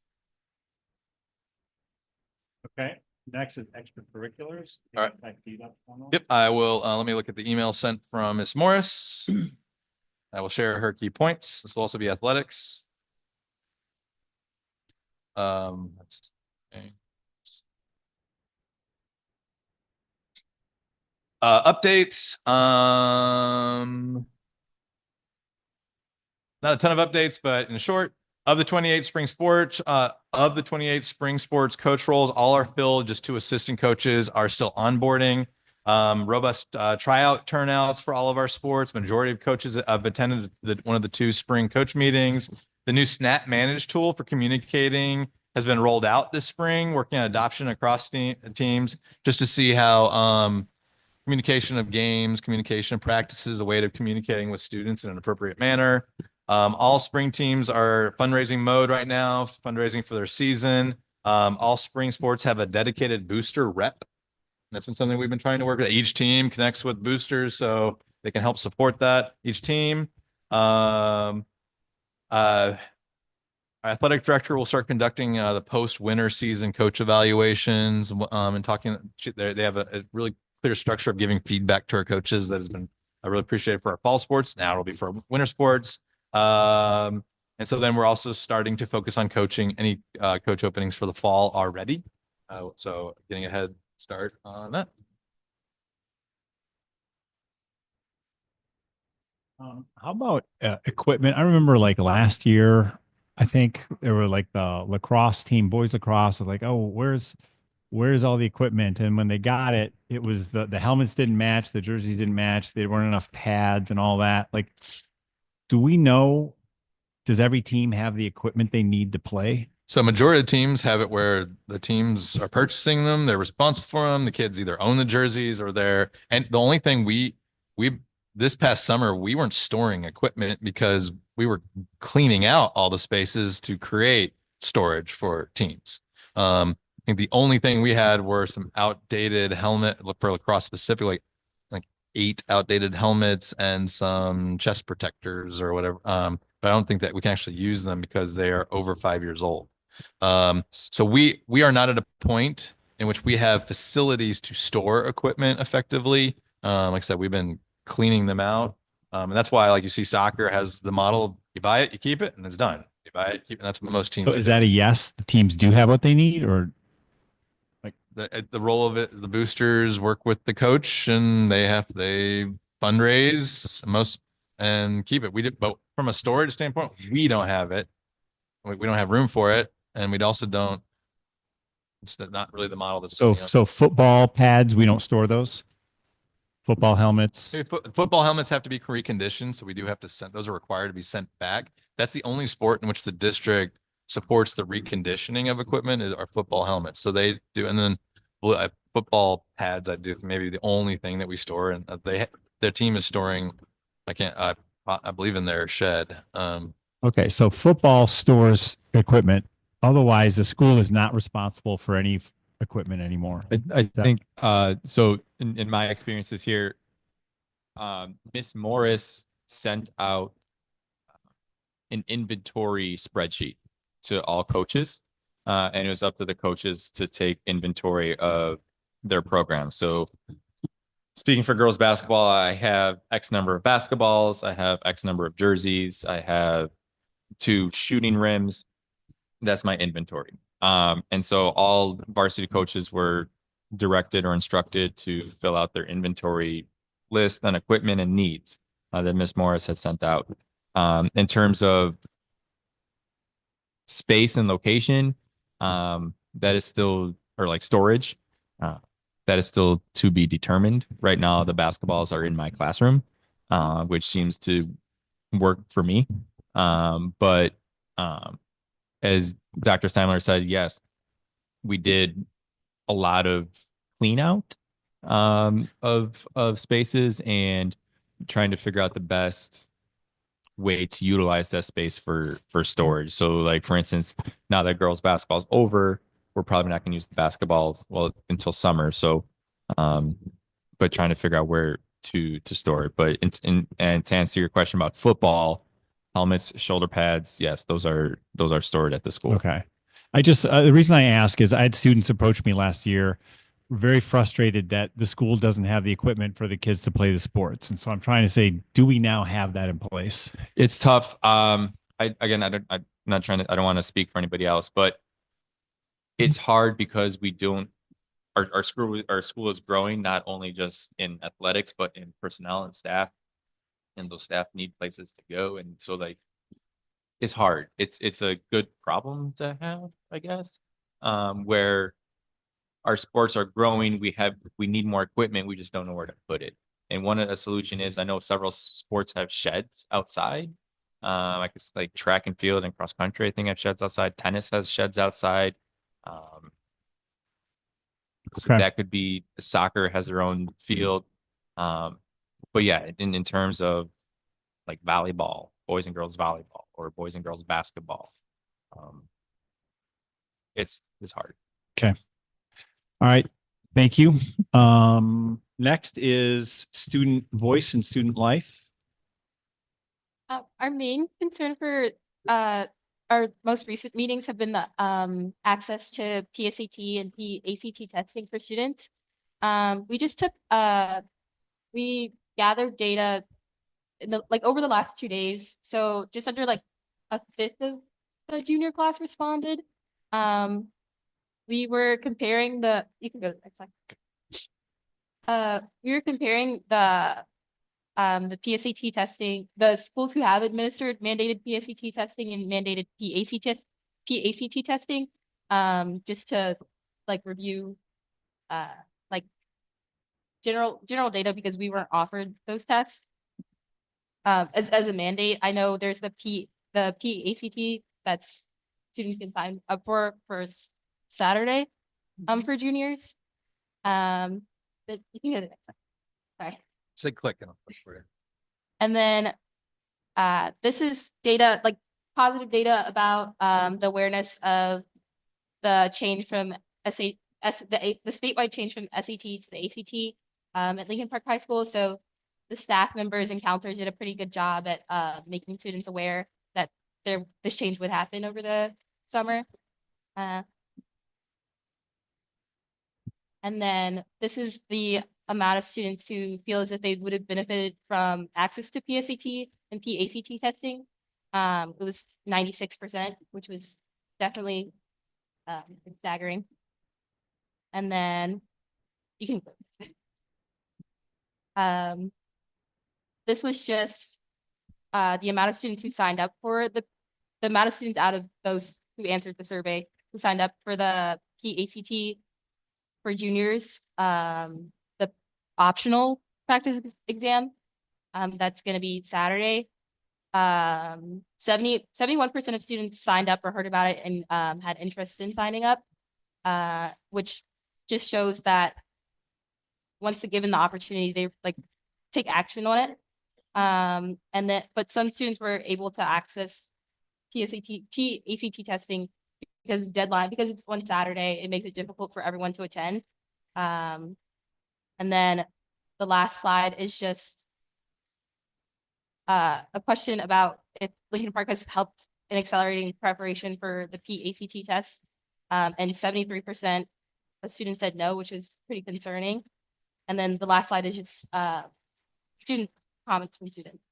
Okay, next is extracurriculars. All right. Yep, I will, let me look at the email sent from Ms. Morris. I will share her key points. This will also be athletics. Let's see. Updates. Not a ton of updates, but in short, of the 28 spring sports coach roles, all are filled. Just 2 assistant coaches are still onboarding. Robust tryout turnouts for all of our sports. Majority of coaches have attended one of the 2 spring coach meetings. The new Snap Manage tool for communicating has been rolled out this spring, working on adoption across teams, just to see how communication of games, communication of practices, a way of communicating with students in an appropriate manner. All spring teams are fundraising mode right now, fundraising for their season. All spring sports have a dedicated booster rep. That's been something we've been trying to work with. Each team connects with boosters so they can help support that, each team. Our athletic director will start conducting the post-winter season coach evaluations and talking. They have a really clear structure of giving feedback to our coaches that has been I really appreciated for our fall sports. Now it'll be for winter sports. And so then we're also starting to focus on coaching any coach openings for the fall already. So getting a head start on that. How about equipment? I remember like last year, I think there were like the lacrosse team, boys lacrosse was like, oh, where's all the equipment? And when they got it, it was the helmets didn't match, the jerseys didn't match, there weren't enough pads and all that. Like, do we know, does every team have the equipment they need to play? So majority of teams have it where the teams are purchasing them, they're responsible for them. The kids either own the jerseys or and the only thing we this past summer, we weren't storing equipment because we were cleaning out all the spaces to create storage for teams. I think the only thing we had were some outdated helmet for lacrosse specifically, like 8 outdated helmets and some chest protectors or whatever. But I don't think that we can actually use them because they are over 5 years old. So we are not at a point in which we have facilities to store equipment effectively. Like I said, we've been cleaning them out. And that's why, like you see, soccer has the model: you buy it, you keep it, and it's done. You buy it, keep it. And that's what most teams. So is that a yes? The teams do have what they need, or like the role of it? The boosters work with the coach, and they fundraise most and keep it. We did, but from a storage standpoint, we don't have it. We don't have room for it, and we also don't. It's not really the model that's so football pads. We don't store those. Football helmets. Football helmets have to be reconditioned, so we do have to send. Those are required to be sent back. That's the only sport in which the district supports the reconditioning of equipment is our football helmets. So they do, and then football pads. I do maybe the only thing that we store, and their team is storing. I believe in their shed. Okay, so football stores equipment. Otherwise, the school is not responsible for any equipment anymore. I think so in my experiences here, Miss Morris sent out an inventory spreadsheet to all coaches. And it was up to the coaches to take inventory of their program. So speaking for girls basketball, I have X number of basketballs, I have X number of jerseys, I have 2 shooting rims. That's my inventory. And so all varsity coaches were directed or instructed to fill out their inventory list on equipment and needs that Miss Morris had sent out. In terms of space and location, that is still, or like storage, that is still to be determined. Right now, the basketballs are in my classroom, which seems to work for me. But as Dr. Simler said, yes, we did a lot of clean out of spaces and trying to figure out the best way to utilize that space for storage. So like for instance, now that girls basketball's over, we're probably not going to use the basketballs until summer. So but trying to figure out where to store it. But and to answer your question about football, helmets, shoulder pads, yes, those are stored at the school. Okay. I just the reason I ask is I had students approach me last year very frustrated that the school doesn't have the equipment for the kids to play the sports. And so I'm trying to say, do we now have that in place? It's tough. I'm not trying to, I don't want to speak for anybody else, but it's hard because we don't, our school is growing, not only just in athletics, but in personnel and staff, and those staff need places to go. And so like, it's hard. It's a good problem to have, I guess, where our sports are growing. We need more equipment. We just don't know where to put it. And one of the solution is, I know several sports have sheds outside. Like it's like track and field and cross country, I think have sheds outside. Tennis has sheds outside. So that could be, soccer has their own field. But yeah, in terms of like volleyball, boys and girls volleyball, or boys and girls basketball, it's hard. Okay. All right. Thank you. Next is student voice and student life. Our main concern for our most recent meetings have been the access to PSAT and PACT testing for students. We just took we gathered data in over the last 2 days. So just under like a fifth of the junior class responded. We were comparing you can go to the next slide. We were comparing the PSAT testing, the schools who have administered mandated PSAT testing and mandated PACT testing, just to like review like general data, because we weren't offered those tests as a mandate. I know there's the PACT that's students can sign up for Saturday for juniors. But you can go to the next slide. Sorry. Say click and I'll click for you. And then this is data, like positive data about the awareness of the change from the statewide change from SAT to the ACT at Lincoln Park High School. So the staff members and counselors did a pretty good job at making students aware that this change would happen over the summer. And then this is the amount of students who feel as if they would have benefited from access to PSAT and PACT testing. It was 96%, which was definitely staggering. And then you can this was just the amount of students who signed up for the amount of students out of those who answered the survey who signed up for the PACT for juniors, the optional practice exam. That's going to be Saturday. 71% of students signed up or heard about it and had interest in signing up, which just shows that once they're given the opportunity, they like take action on it. But some students were able to access PACT testing because it's on Saturday. It makes it difficult for everyone to attend. And then the last slide is just a question about if Lincoln Park has helped in accelerating preparation for the PACT test. And 73% of students said no, which is pretty concerning. And then the last slide is just student comments from students.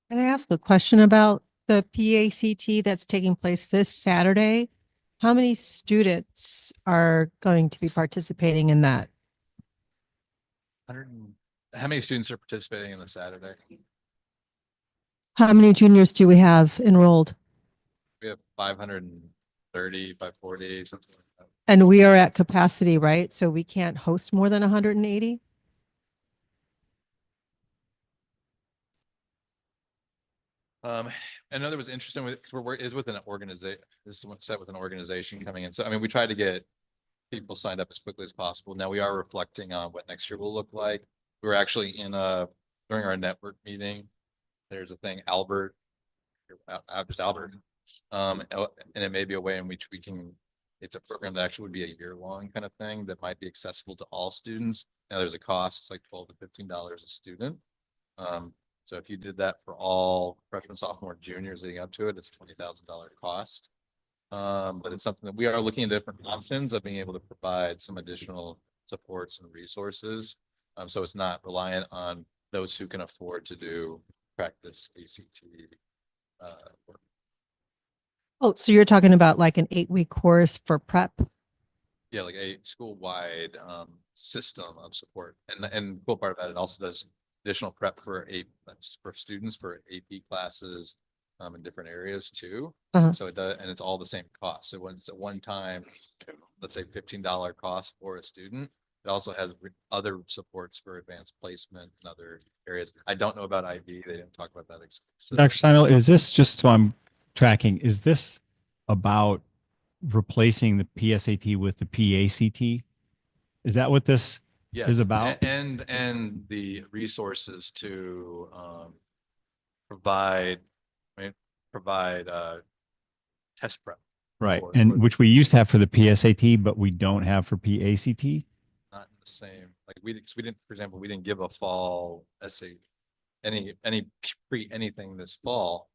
Can I ask a question about the PACT that's taking place this Saturday? How many students are going to be participating in that? How many students are participating in the Saturday? How many juniors do we have enrolled? We have 530, 540, something like that. And we are at capacity, right? So we can't host more than 180? I know that was interesting with, cause is with an organization, this is set with an organization coming in. So, I mean, we try to get people signed up as quickly as possible. Now we are reflecting on what next year will look like. We were actually during our network meeting, there's a thing, Albert, just Albert. And it may be a way in which we can, it's a program that actually would be a year-long kind of thing that might be accessible to all students. Now there's a cost, it's like $12 to $15 a student. So if you did that for all freshmen, sophomore, juniors leading up to it, it's $20,000 cost. But it's something that we are looking at different options of being able to provide some additional supports and resources. So it's not reliant on those who can afford to do practice ACT work. Oh, so you're talking about like an 8-week course for prep? Yeah, like a school-wide system of support. And the cool part of that, it also does additional prep for students for AP classes in different areas too. So it does, and it's all the same cost. So when it's a one-time, let's say $15 cost for a student, it also has other supports for advanced placement and other areas. I don't know about IB. They didn't talk about that. Dr. Steinel, is this just so I'm tracking, is this about replacing the PSAT with the PACT? Is that what this is about? And the resources to provide test prep. Right. And which we used to have for the PSAT, but we don't have for PACT? Not in the same, like we didn't, for example, we didn't give a fall essay, any anything this fall.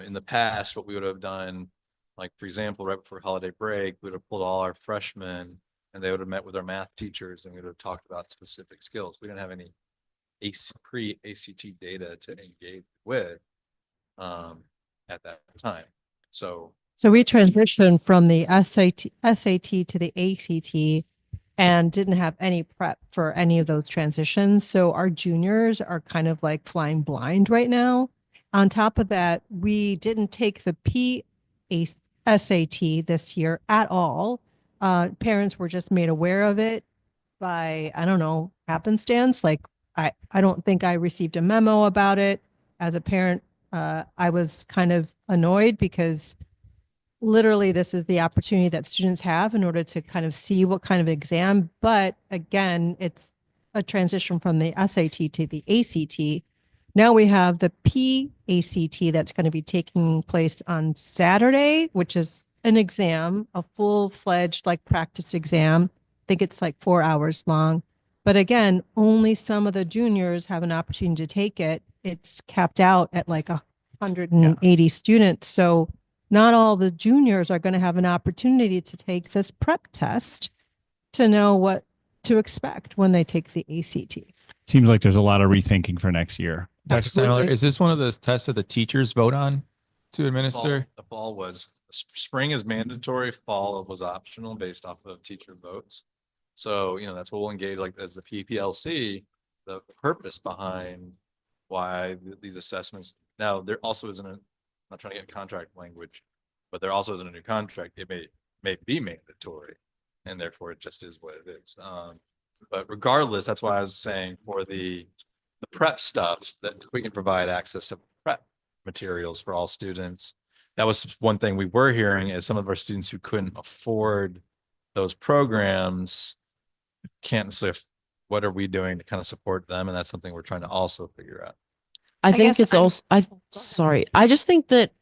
In the past, what we would have done, like for example, right before holiday break, we would have pulled all our freshmen and they would have met with our math teachers and we would have talked about specific skills. We didn't have any pre-ACT data to engage with at that time. So we transitioned from the SAT to the ACT and didn't have any prep for any of those transitions. So our juniors are kind of like flying blind right now. On top of that, we didn't take the SAT this year at all. Parents were just made aware of it by, I don't know, happenstance. Like I don't think I received a memo about it. As a parent, I was kind of annoyed because literally this is the opportunity that students have in order to kind of see what kind of exam. But again, it's a transition from the SAT to the ACT. Now we have the PACT that's going to be taking place on Saturday, which is an exam, a full-fledged like practice exam. I think it's like 4 hours long. But again, only some of the juniors have an opportunity to take it. It's capped out at like 180 students. So not all the juniors are going to have an opportunity to take this prep test to know what to expect when they take the ACT. Seems like there's a lot of rethinking for next year. Dr. Steinmiller, is this one of those tests that the teachers vote on to administer? the fall was, spring is mandatory, fall was optional based off of teacher votes. So, that's what we'll engage like as the PPLC, the purpose behind why these assessments. Now, there also isn't I'm not trying to get contract language, but there also isn't a new contract. It may be mandatory and therefore it just is what it is. But regardless, that's why I was saying for the prep stuff that we can provide access to prep materials for all students. That was one thing we were hearing is some of our students who couldn't afford those programs can't necessarily, what are we doing to kind of support them? And that's something we're trying to also figure out. I think it's also, sorry. I just think that,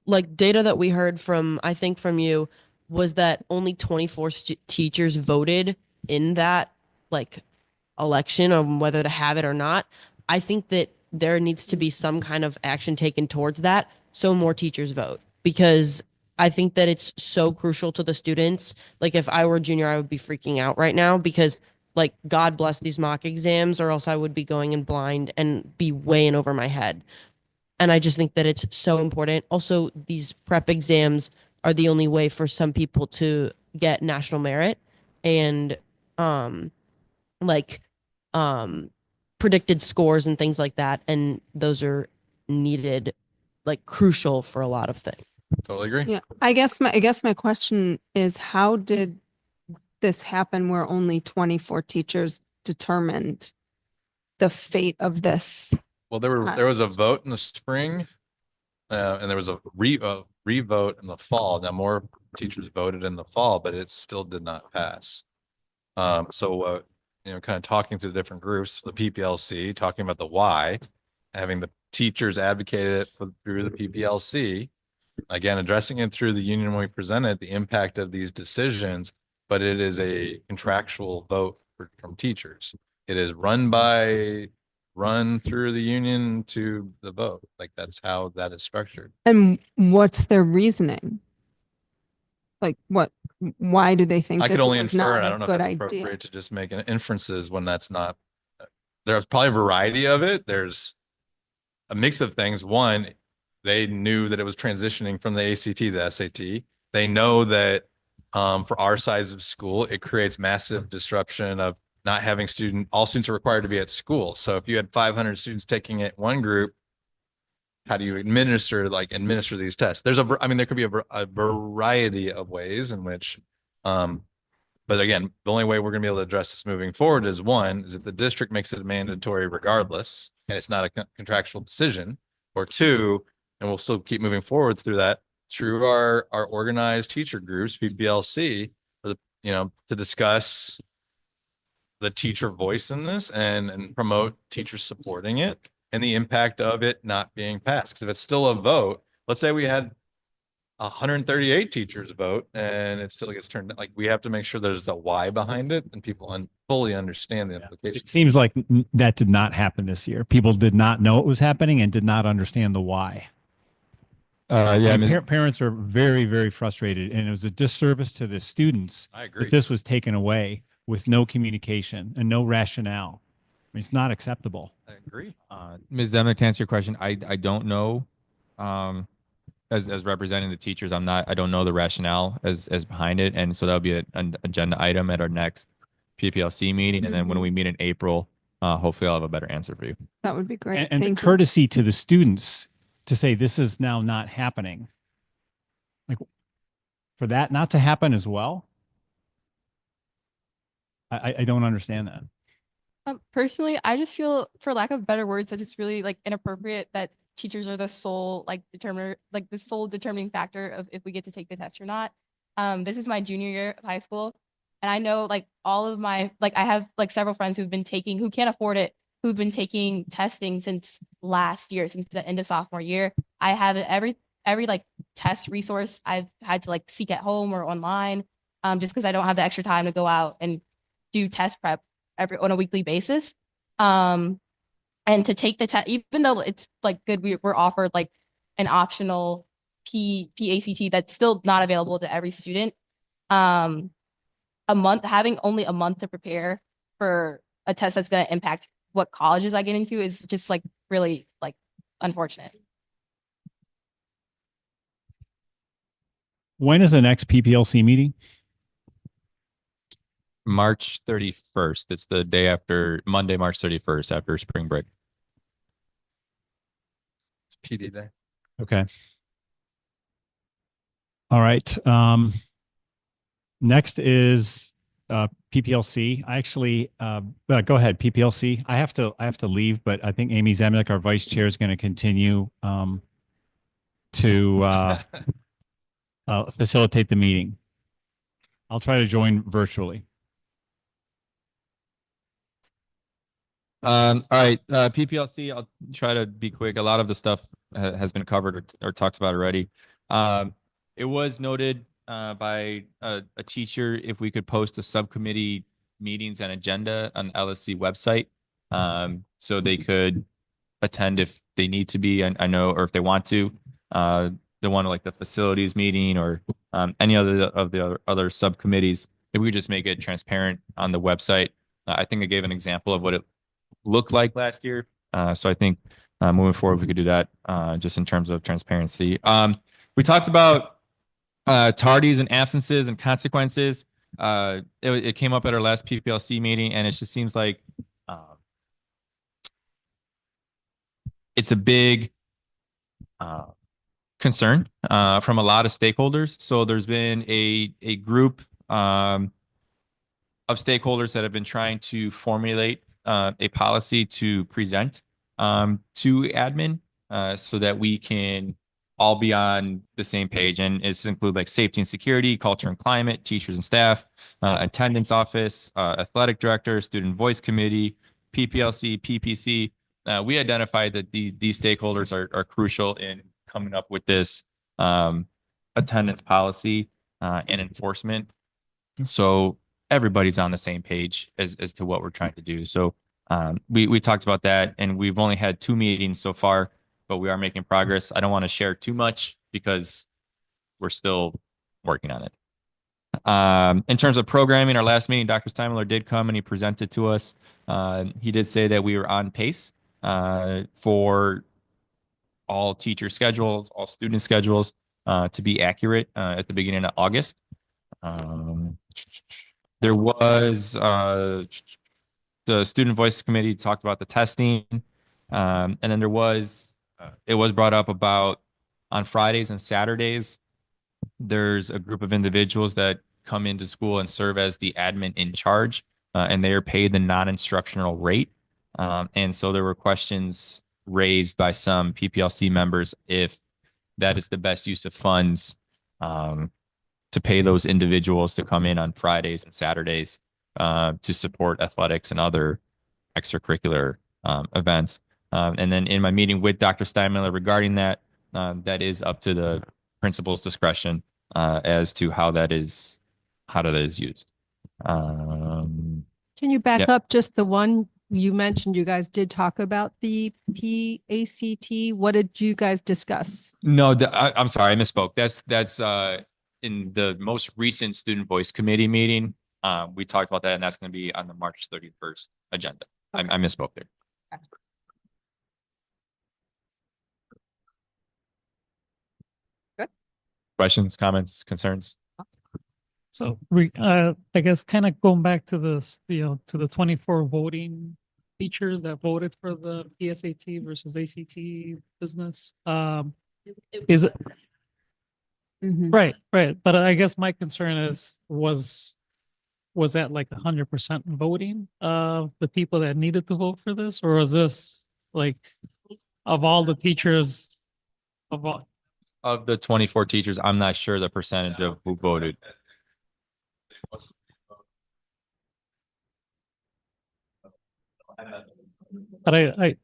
like data that we heard from, I think from you was that only 24 teachers voted in that like election on whether to have it or not. I think that there needs to be some kind of action taken towards that so more teachers vote, because I think that it's so crucial to the students. Like if I were a junior, I would be freaking out right now because like God bless these mock exams, or else I would be going in blind and be way in over my head. And I just think that it's so important. Also, these prep exams are the only way for some people to get national merit and like um predicted scores and things like that. And those are needed, like crucial for a lot of things. Totally agree. Yeah, I guess my question is, how did this happen where only 24 teachers determined the fate of this? Well, there was a vote in the spring, and there was a re-vote in the fall. Now more teachers voted in the fall, but it still did not pass. So you know, kind of talking to the different groups, the PPLC, talking about the why, having the teachers advocate it through the PPLC, again, addressing it through the union when we presented the impact of these decisions, but it is a contractual vote from teachers. It is run through the union to the vote. Like that's how that is structured. And what's their reasoning? Like why do they think I that could only it was infer, not and I a don't know if good it's idea? appropriate to just make inferences when that's not. There's probably a variety of it. There's a mix of things. One, they knew that it was transitioning from the ACT to the SAT. They know that for our size of school, it creates massive disruption of not having all students are required to be at school. So if you had 500 students taking it one group, how do you administer these tests? I mean, there could be a variety of ways in which, but again, the only way we're going to be able to address this moving forward is if the district makes it mandatory regardless, and it's not a contractual decision, or two, and we'll still keep moving forward through our organized teacher groups, PPLC, to discuss the teacher voice in this and promote teachers supporting it and the impact of it not being passed. Because if it's still a vote, let's say we had 138 teachers vote and it still gets turned, like we have to make sure there's a why behind it and people fully understand the implications. It seems like that did not happen this year. People did not know it was happening and did not understand the why. Yeah, Parents are very, very frustrated, and it was a disservice to the students I agree. that this was taken away with no communication and no rationale. I mean, it's not acceptable. I agree. Ms. Zemnick, to answer your question, I don't know. As representing the teachers, I don't know the rationale as behind it, and so that'll be an agenda item at our next PPLC meeting, and then when we meet in April, hopefully I'll have a better answer for you. That would be great. And the Thank you. courtesy to the students to say this is now not happening. Like for that not to happen as well. I don't understand that. Personally, I just feel, for lack of better words, that it's really like inappropriate that teachers are the sole determining factor of if we get to take the test or not. This is my junior year of high school, and I know like all of my I have like several friends who can't afford it, who've been taking testing since last year, since the end of sophomore year. I have every like test resource I've had to like seek at home or online, just because I don't have the extra time to go out and do test prep on a weekly basis. And to take the test, even though it's like good, we're offered like an optional PACT that's still not available to every student. Having only a month to prepare for a test that's going to impact what colleges I get into is just like really like unfortunate. When is the next PPLC meeting? March 31st. It's the day after Monday, March 31st, after spring break. It's PD day. Okay. All right. Next is PPLC. I actually go ahead, PPLC. I have to leave, but I think Amy Zemnick, our vice chair, is going to continue to facilitate the meeting. I'll try to join virtually. All right, PPLC, I'll try to be quick. A lot of the stuff has been covered or talked about already. It was noted by a teacher if we could post a subcommittee meetings and agenda on the LSC website. So they could attend if they need to be, I know, or if they want to. The one like the facilities meeting or any other of the other subcommittees. If we could just make it transparent on the website. I think I gave an example of what it looked like last year. So I think moving forward, we could do that just in terms of transparency. We talked about tardies and absences and consequences. It came up at our last PPLC meeting, and it just seems like it's a big concern from a lot of stakeholders. So there's been a group of stakeholders that have been trying to formulate a policy to present to admin so that we can all be on the same page. And it's include like safety and security, culture and climate, teachers and staff, attendance office, athletic director, student voice committee, PPLC, PPC. We identified that these stakeholders are crucial in coming up with this attendance policy and enforcement. So everybody's on the same page as to what we're trying to do. So we talked about that, and we've only had 2 meetings so far, but we are making progress. I don't want to share too much because we're still working on it. In terms of programming, our last meeting, Dr. Steinmiller did come and he presented to us. He did say that we were on pace for all teacher schedules, all student schedules to be accurate at the beginning of August. There was the student voice committee talked about the testing. And then there was, it was brought up about on Fridays and Saturdays, there's a group of individuals that come into school and serve as the admin in charge, and they are paid the non-instructional rate. And so there were questions raised by some PPLC members if that is the best use of funds to pay those individuals to come in on Fridays and Saturdays to support athletics and other extracurricular events. And then in my meeting with Dr. Steinmiller regarding that, that is up to the principal's discretion as to how that is used. Can you back Yep. up just the one you mentioned? You guys did talk about the PACT. What did you guys discuss? No, I'm sorry, I misspoke. That's in the most recent student voice committee meeting. We talked about that, and that's going to be on the March 31st agenda. I misspoke there. Good. Questions, comments, concerns? So I guess kind of going back to this, to the 24 voting teachers that voted for the PSAT versus ACT business. Is it right? But I guess my concern was that like 100% voting of the people that needed to vote for this, or was this like of all the teachers Of the 24 teachers, I'm not sure the percentage of who voted. But I right.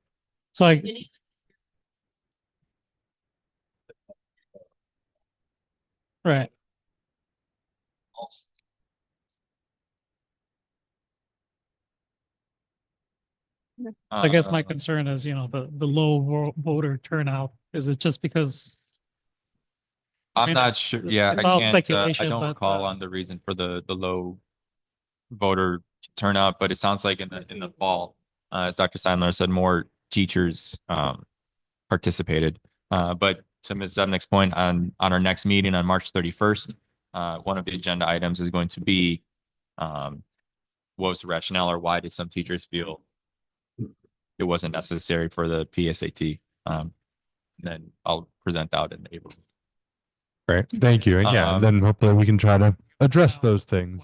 I guess my concern is, the low voter turnout. Is it just because? I'm not sure. Yeah, it's I all can't. I speculation, don't but, recall on the reason for the low voter turnout, but it sounds like in the fall, as Dr. Steinmiller said, more teachers participated. But to Ms. Zebnik's point, on our next meeting on March 31st, one of the agenda items is going to be what was the rationale, or why did some teachers feel it wasn't necessary for the PSAT? Then I'll present out in April. Great, thank you. And yeah, and then hopefully we can try to address those things.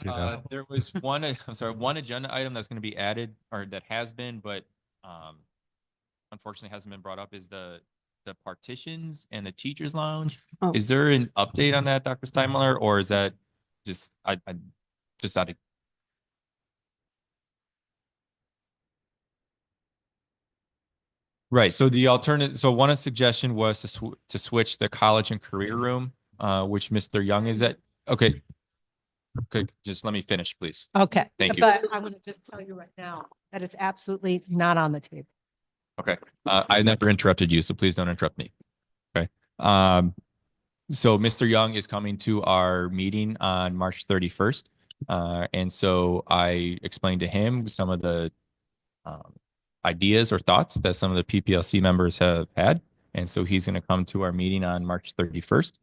There was one, I'm sorry, one agenda item that's going to be added, or that has been, but unfortunately hasn't been brought up, is the partitions and the teachers lounge. Oh. Is there an update on that, Dr. Steinmiller, or is that just I just out of Right. So the alternative, so one suggestion was to switch the college and career room, which Mr. Young is at. Okay. Okay, just let me finish, please. Okay. Thank you. But I want to just tell you right now that it's absolutely not on the table. Okay. I never interrupted you, so please don't interrupt me. Okay. So Mr. Young is coming to our meeting on March 31st. And so I explained to him some of the ideas or thoughts that some of the PPLC members have had. And so he's going to come to our meeting on March 31st.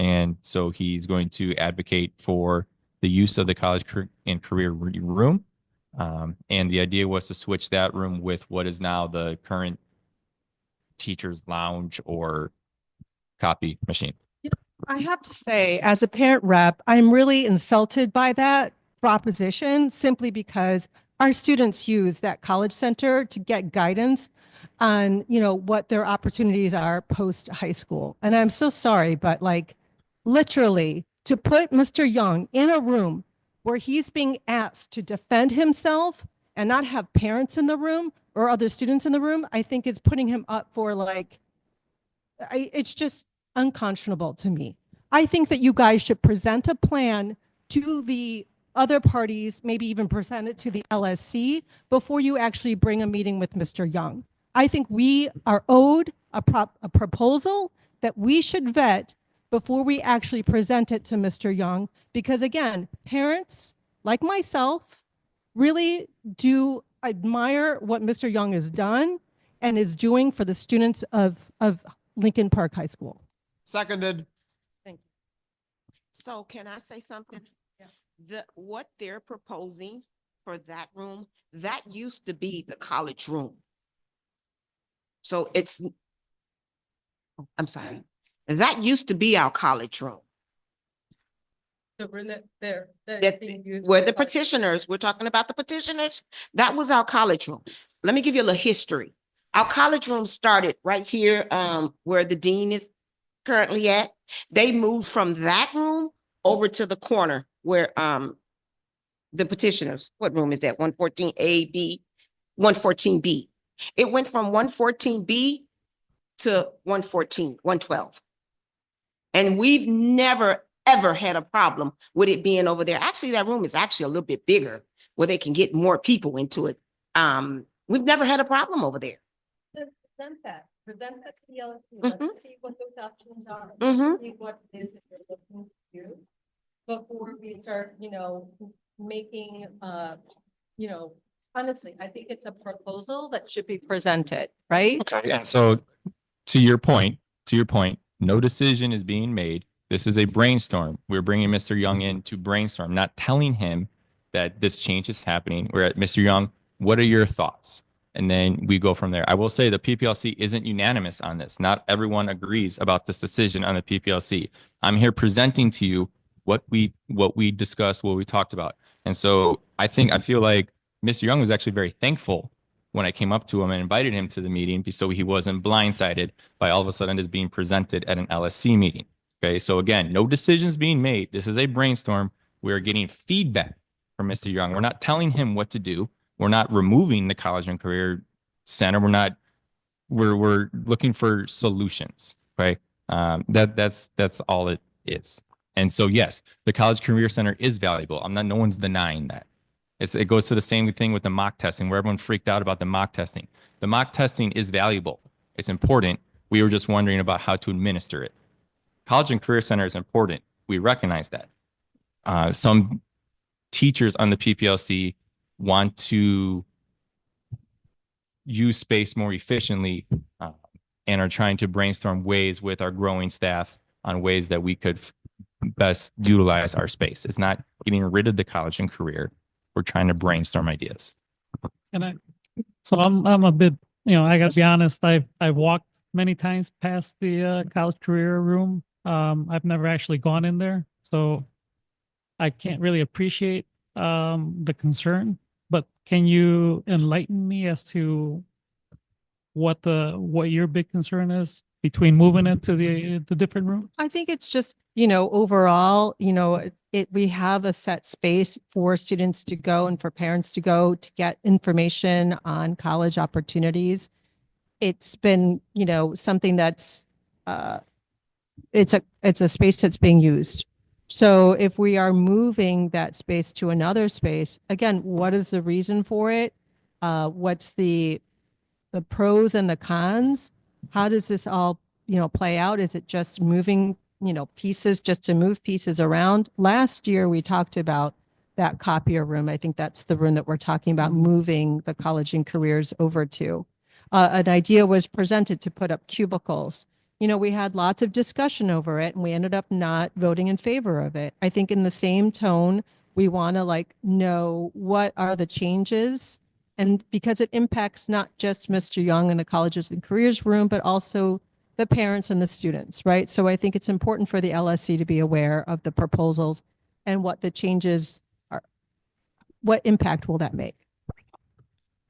And so he's going to advocate for the use of the college and career room. And the idea was to switch that room with what is now the current teacher's lounge or copy machine. I have to say, as a parent rep, I'm really insulted by that proposition simply because our students use that college center to get guidance on, what their opportunities are post high school. And I'm so sorry, but like literally to put Mr. Young in a room where he's being asked to defend himself and not have parents in the room or other students in the room, I think is putting him up for it's just unconscionable to me. I think that you guys should present a plan to the other parties, maybe even present it to the LSC before you actually bring a meeting with Mr. Young. I think we are owed a proposal that we should vet before we actually present it to Mr. Young, because again, parents like myself really do admire what Mr. Young has done and is doing for the students of Lincoln Park High School. Seconded. Thank you. So can I say something? Yeah. What they're proposing for that room, that used to be the college room. So I'm sorry, that used to be our college room. Where the petitioners, we're talking about the petitioners, that was our college room. Let me give you a little history. Our college room started right here, where the dean is currently at. They moved from that room over to the corner where the petitioners, what room is that? 114A, B, 114B. It went from 114B to 112. And we've never, ever had a problem with it being over there. Actually, that room is actually a little bit bigger where they can get more people into it. We've never had a problem over there. Present that to the LSC. Mhm. Let's see what those options are. Mhm. Let's see what it is that they're looking to do before we start, making, honestly, I think it's a proposal that should be presented, right? Okay. And so to your point, no decision is being made. This is a brainstorm. We're bringing Mr. Young in to brainstorm, not telling him that this change is happening. We're at Mr. Young, what are your thoughts? And then we go from there. I will say the PPLC isn't unanimous on this. Not everyone agrees about this decision on the PPLC. I'm here presenting to you what we discussed, what we talked about. And so I feel like Mr. Young was actually very thankful when I came up to him and invited him to the meeting so he wasn't blindsided by all of a sudden this being presented at an LSC meeting. Okay, so again, no decisions being made. This is a brainstorm. We're getting feedback from Mr. Young. We're not telling him what to do. We're not removing the College and Career Center. We're looking for solutions, right? That's all it is. And so yes, the College Career Center is valuable. No one's denying that. It goes to the same thing with the mock testing where everyone freaked out about the mock testing. The mock testing is valuable. It's important. We were just wondering about how to administer it. College and Career Center is important. We recognize that. Some teachers on the PPLC want to use space more efficiently and are trying to brainstorm ways with our growing staff on ways that we could best utilize our space. It's not getting rid of the college and career. We're trying to brainstorm ideas. So I'm a bit, I gotta be honest, I've walked many times past the college career room. I've never actually gone in there, so I can't really appreciate the concern, but can you enlighten me as to what your big concern is between moving it to the different room? I think it's just, overall, we have a set space for students to go and for parents to go to get information on college opportunities. It's been, something that's, it's a space that's being used. So if we are moving that space to another space, again, what is the reason for it? What's the pros and the cons? How does this all, play out? Is it just moving, pieces just to move pieces around? Last year, we talked about that copier room. I think that's the room that we're talking about moving the college and careers over to. An idea was presented to put up cubicles. We had lots of discussion over it and we ended up not voting in favor of it. I think in the same tone, we want to know what are the changes, and because it impacts not just Mr. Young and the colleges and careers room, but also the parents and the students, right? So I think it's important for the LSC to be aware of the proposals and what the changes are, what impact will that make?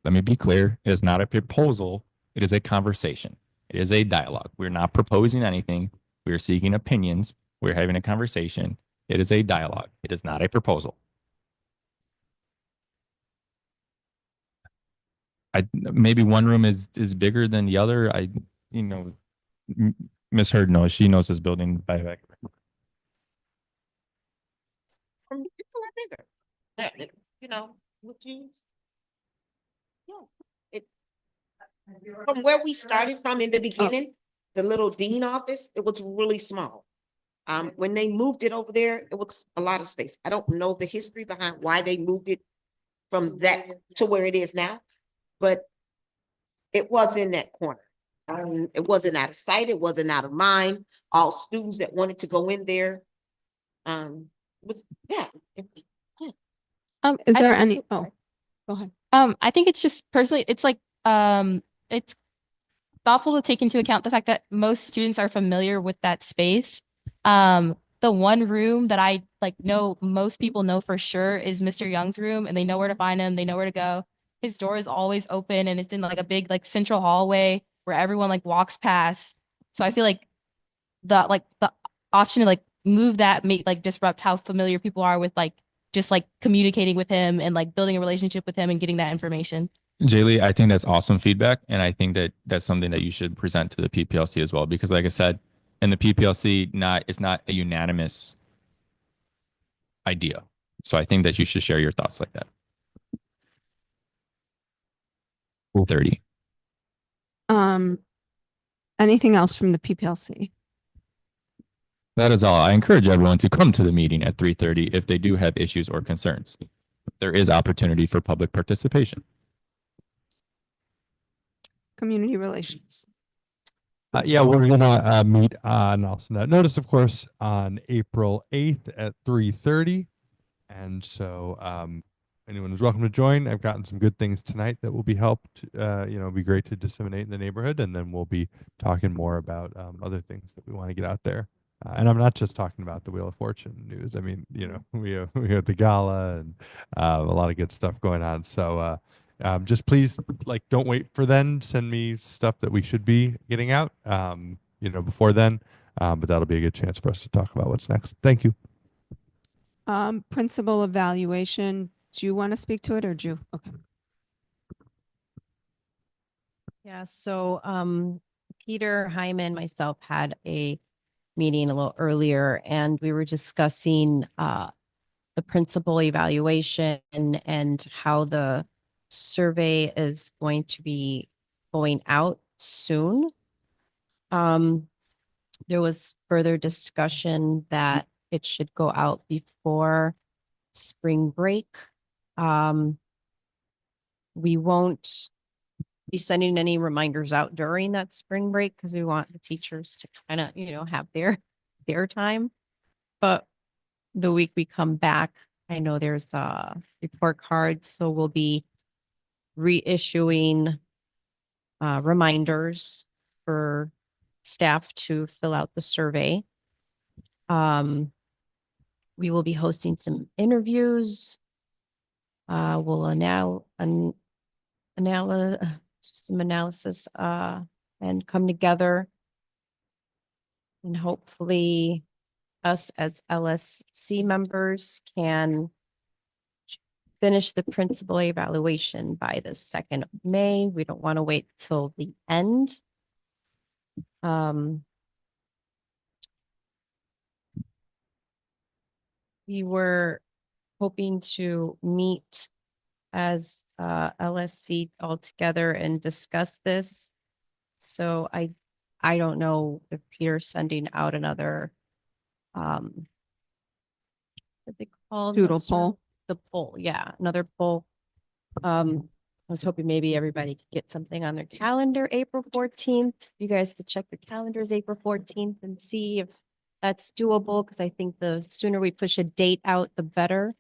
Let me be clear. It is not a proposal. It is a conversation. It is a dialogue. We're not proposing anything. We are seeking opinions. We're having a conversation. It is a dialogue. It is not a proposal. Maybe one room is bigger than the other. Miss Heard knows. She knows this building by back. It's a lot bigger. Would you? Yeah. From where we started from in the beginning, the little dean office, it was really small. When they moved it over there, it was a lot of space. I don't know the history behind why they moved it from that to where it is now, but it was in that corner. It wasn't out of sight. It wasn't out of mind. All students that wanted to go in there, was, yeah. Is there any, go ahead. I think it's just personally, it's it's thoughtful to take into account the fact that most students are familiar with that space. The one room that I know most people know for sure is Mr. Young's room, and they know where to find him. They know where to go. His door is always open, and it's in a big central hallway where everyone walks past. So I feel like the option to move that may disrupt how familiar people are with just communicating with him and building a relationship with him and getting that information. Jaylee, I think that's awesome feedback. And I think that that's something that you should present to the PPLC as well, because like I said, in the PPLC, it's not a unanimous idea. So I think that you should share your thoughts like that. Rule 30. Anything else from the PPLC? That is all. I encourage everyone to come to the meeting at 3:30 if they do have issues or concerns. There is opportunity for public participation. Community relations. Yeah, we're gonna meet on, I'll send out notice, of course, on April 8th at 3:30. And so anyone is welcome to join. I've gotten some good things tonight that will be helped, be great to disseminate in the neighborhood. And then we'll be talking more about other things that we want to get out there. And I'm not just talking about the Wheel of Fortune news. I mean, we have the gala and a lot of good stuff going on. So just please, don't wait for then. Send me stuff that we should be getting out, before then. But that'll be a good chance for us to talk about what's next. Thank you. Principal evaluation. Do you want to speak to it or do you? Okay. Yeah, so Peter, Hyman, myself had a meeting a little earlier, and we were discussing the principal evaluation and how the survey is going to be going out soon. There was further discussion that it should go out before spring break. We won't be sending any reminders out during that spring break because we want the teachers to kind of, have their time. But the week we come back, I know there's report cards, so we'll be reissuing reminders for staff to fill out the survey. We will be hosting some interviews. We'll some analysis and come together, and hopefully us as LSC members can finish the principal evaluation by the 2nd of May. We don't want to wait till the end. we were hoping to meet as LSC all together and discuss this. So I don't know if Peter's sending out another what they call Doodle poll. the poll, yeah, another poll. I was hoping maybe everybody could get something on their calendar, April 14th. You guys could check your calendars April 14th and see if that's doable, because I think the sooner we push a date out, the better.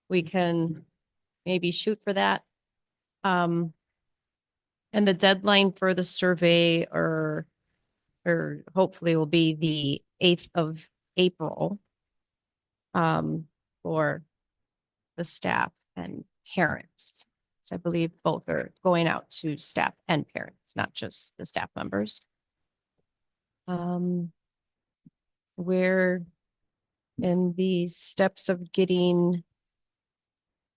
We can maybe shoot for that. And the deadline for the survey or hopefully will be the 8th of April for the staff and parents. So I believe both are going out to staff and parents, not just the staff members. We're in the steps of getting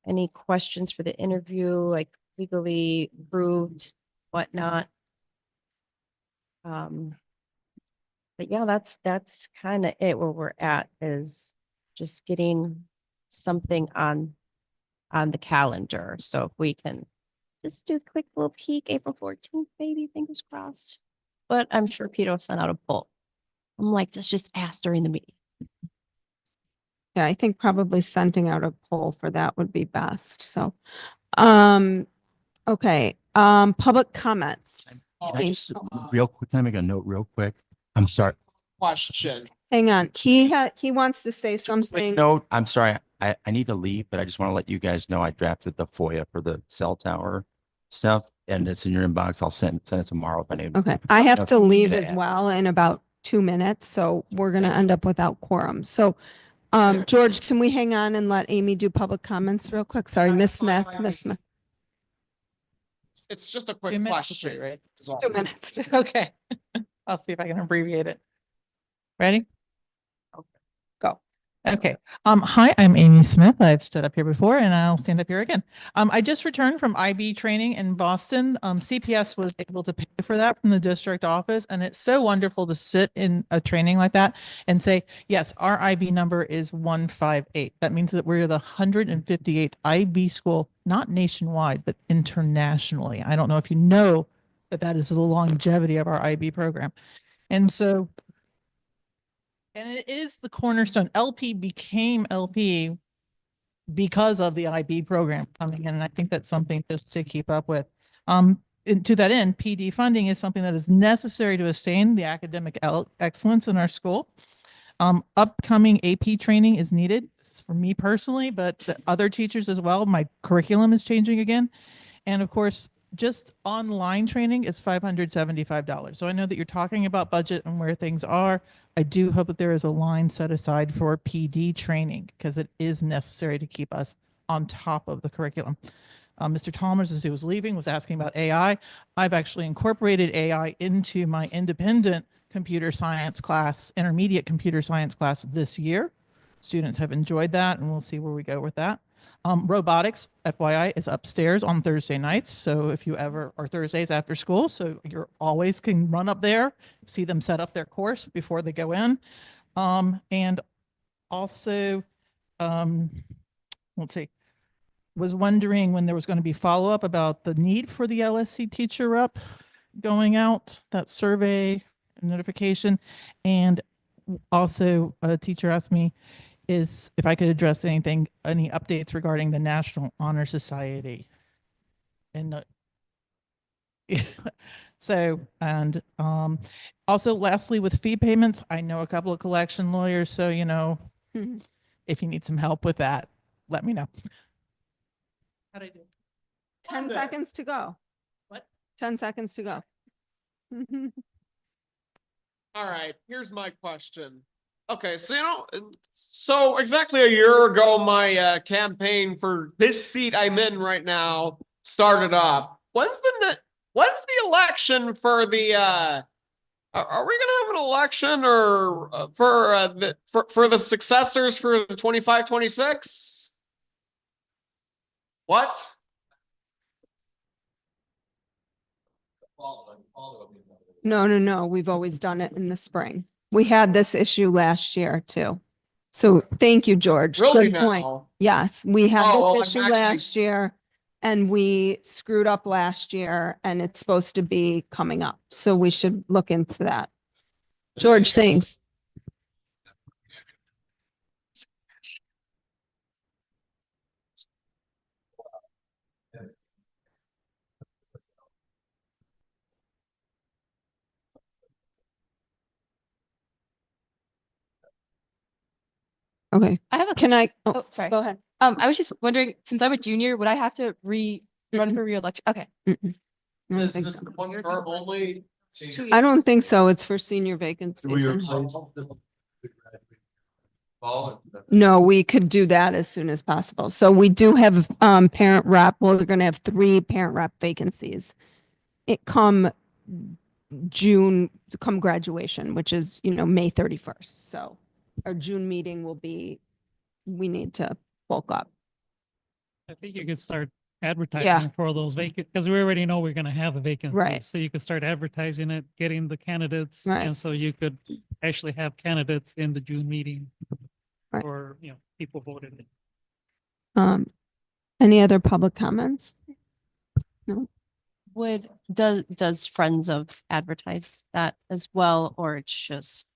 any questions for the interview, like legally approved, whatnot. But yeah, that's kind of it where we're at, is just getting something on the calendar. So if we can just do a quick little peek, April 14th, maybe, fingers crossed. But I'm sure Peter will send out a poll. I'm like, let's just ask during the meeting. Yeah, I think probably sending out a poll for that would be best. So, okay, public comments. Can I just, real quick, can I make a note real quick? I'm sorry. Question. Hang on, he wants to say something. Note, I'm sorry. I need to leave, but I just want to let you guys know I drafted the FOIA for the cell tower stuff, and it's in your inbox. I'll send it tomorrow if I need. Okay, I have to Nothing leave to as add. well in about 2 minutes, so we're gonna end up without quorum. So, George, can we hang on and let Amy do public comments real quick? Sorry, Miss Smith, Miss Smith. It's just a quick question. Right? 2 minutes. Okay. I'll see if I can abbreviate it. Ready? Go. Okay. Hi, I'm Amy Smith. I've stood up here before and I'll stand up here again. I just returned from IB training in Boston. CPS was able to pay for that from the district office. And it's so wonderful to sit in a training like that and say, yes, our IB number is 158. That means that we're the 158th IB school, not nationwide, but internationally. I don't know if you know that that is the longevity of our IB program. And so, and it is the cornerstone. LP became LP because of the IB program coming in. And I think that's something just to keep up with. And to that end, PD funding is something that is necessary to sustain the academic excellence in our school. Upcoming AP training is needed. This is for me personally, but the other teachers as well. My curriculum is changing again. And of course, just online training is $575. So I know that you're talking about budget and where things are. I do hope that there is a line set aside for PD training, because it is necessary to keep us on top of the curriculum. Mr. Chalmers, as he was leaving, was asking about AI. I've actually incorporated AI into my independent computer science class, intermediate computer science class this year. Students have enjoyed that, and we'll see where we go with that. Robotics, FYI, is upstairs on Thursday nights. So if you ever, or Thursdays after school, so you're always can run up there, see them set up their course before they go in. And also, let's see, was wondering when there was going to be follow-up about the need for the LSC teacher rep going out, that survey notification. And also a teacher asked me is if I could address anything, any updates regarding the National Honor Society. And so, and also lastly, with fee payments, I know a couple of collection lawyers, so, you know, if you need some help with that, let me know. How'd I do? 10 seconds to go. What? 10 seconds to go. All right, here's my question. Okay, so so exactly a year ago, my campaign for this seat I'm in right now started up. When's the election for the? Are we gonna have an election or for the successors for the 25-26? What? No. We've always done it in the spring. We had this issue last year too. So thank you, George. Really Good point. now? Yes, we had Oh, well, this I'm issue actually- last year and we screwed up last year and it's supposed to be coming up. So we should look into that. George, thanks. Okay, I have a can I, Oh, sorry. go ahead. I was just wondering, since I'm a junior, would I have to run for reelection? Okay. Mm-mm. I don't Is think it so. one term only? I don't think so. It's for senior vacancies. No, we could do that as soon as possible. So we do have parent rep, well, we're gonna have 3 parent rep vacancies. It come June, come graduation, which is, May 31st. So our June meeting will be, we need to bulk up. I think you could start advertising for those vacant, because we already know we're gonna have a vacancy. Right. So you could start advertising it, getting the candidates, Right. and so you could actually have candidates in the June meeting. Right. Or, people voted. Any other public comments? No? Does Friends of advertise that as well, or it's just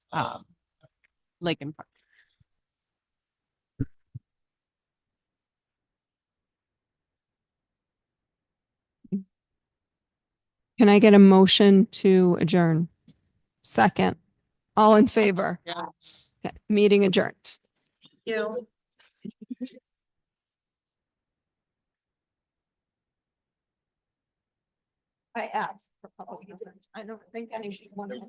Lake and Park? Can I get a motion to adjourn? Second, all in favor? Yes. Okay, meeting adjourned. I asked for public comments. I don't think any one of them.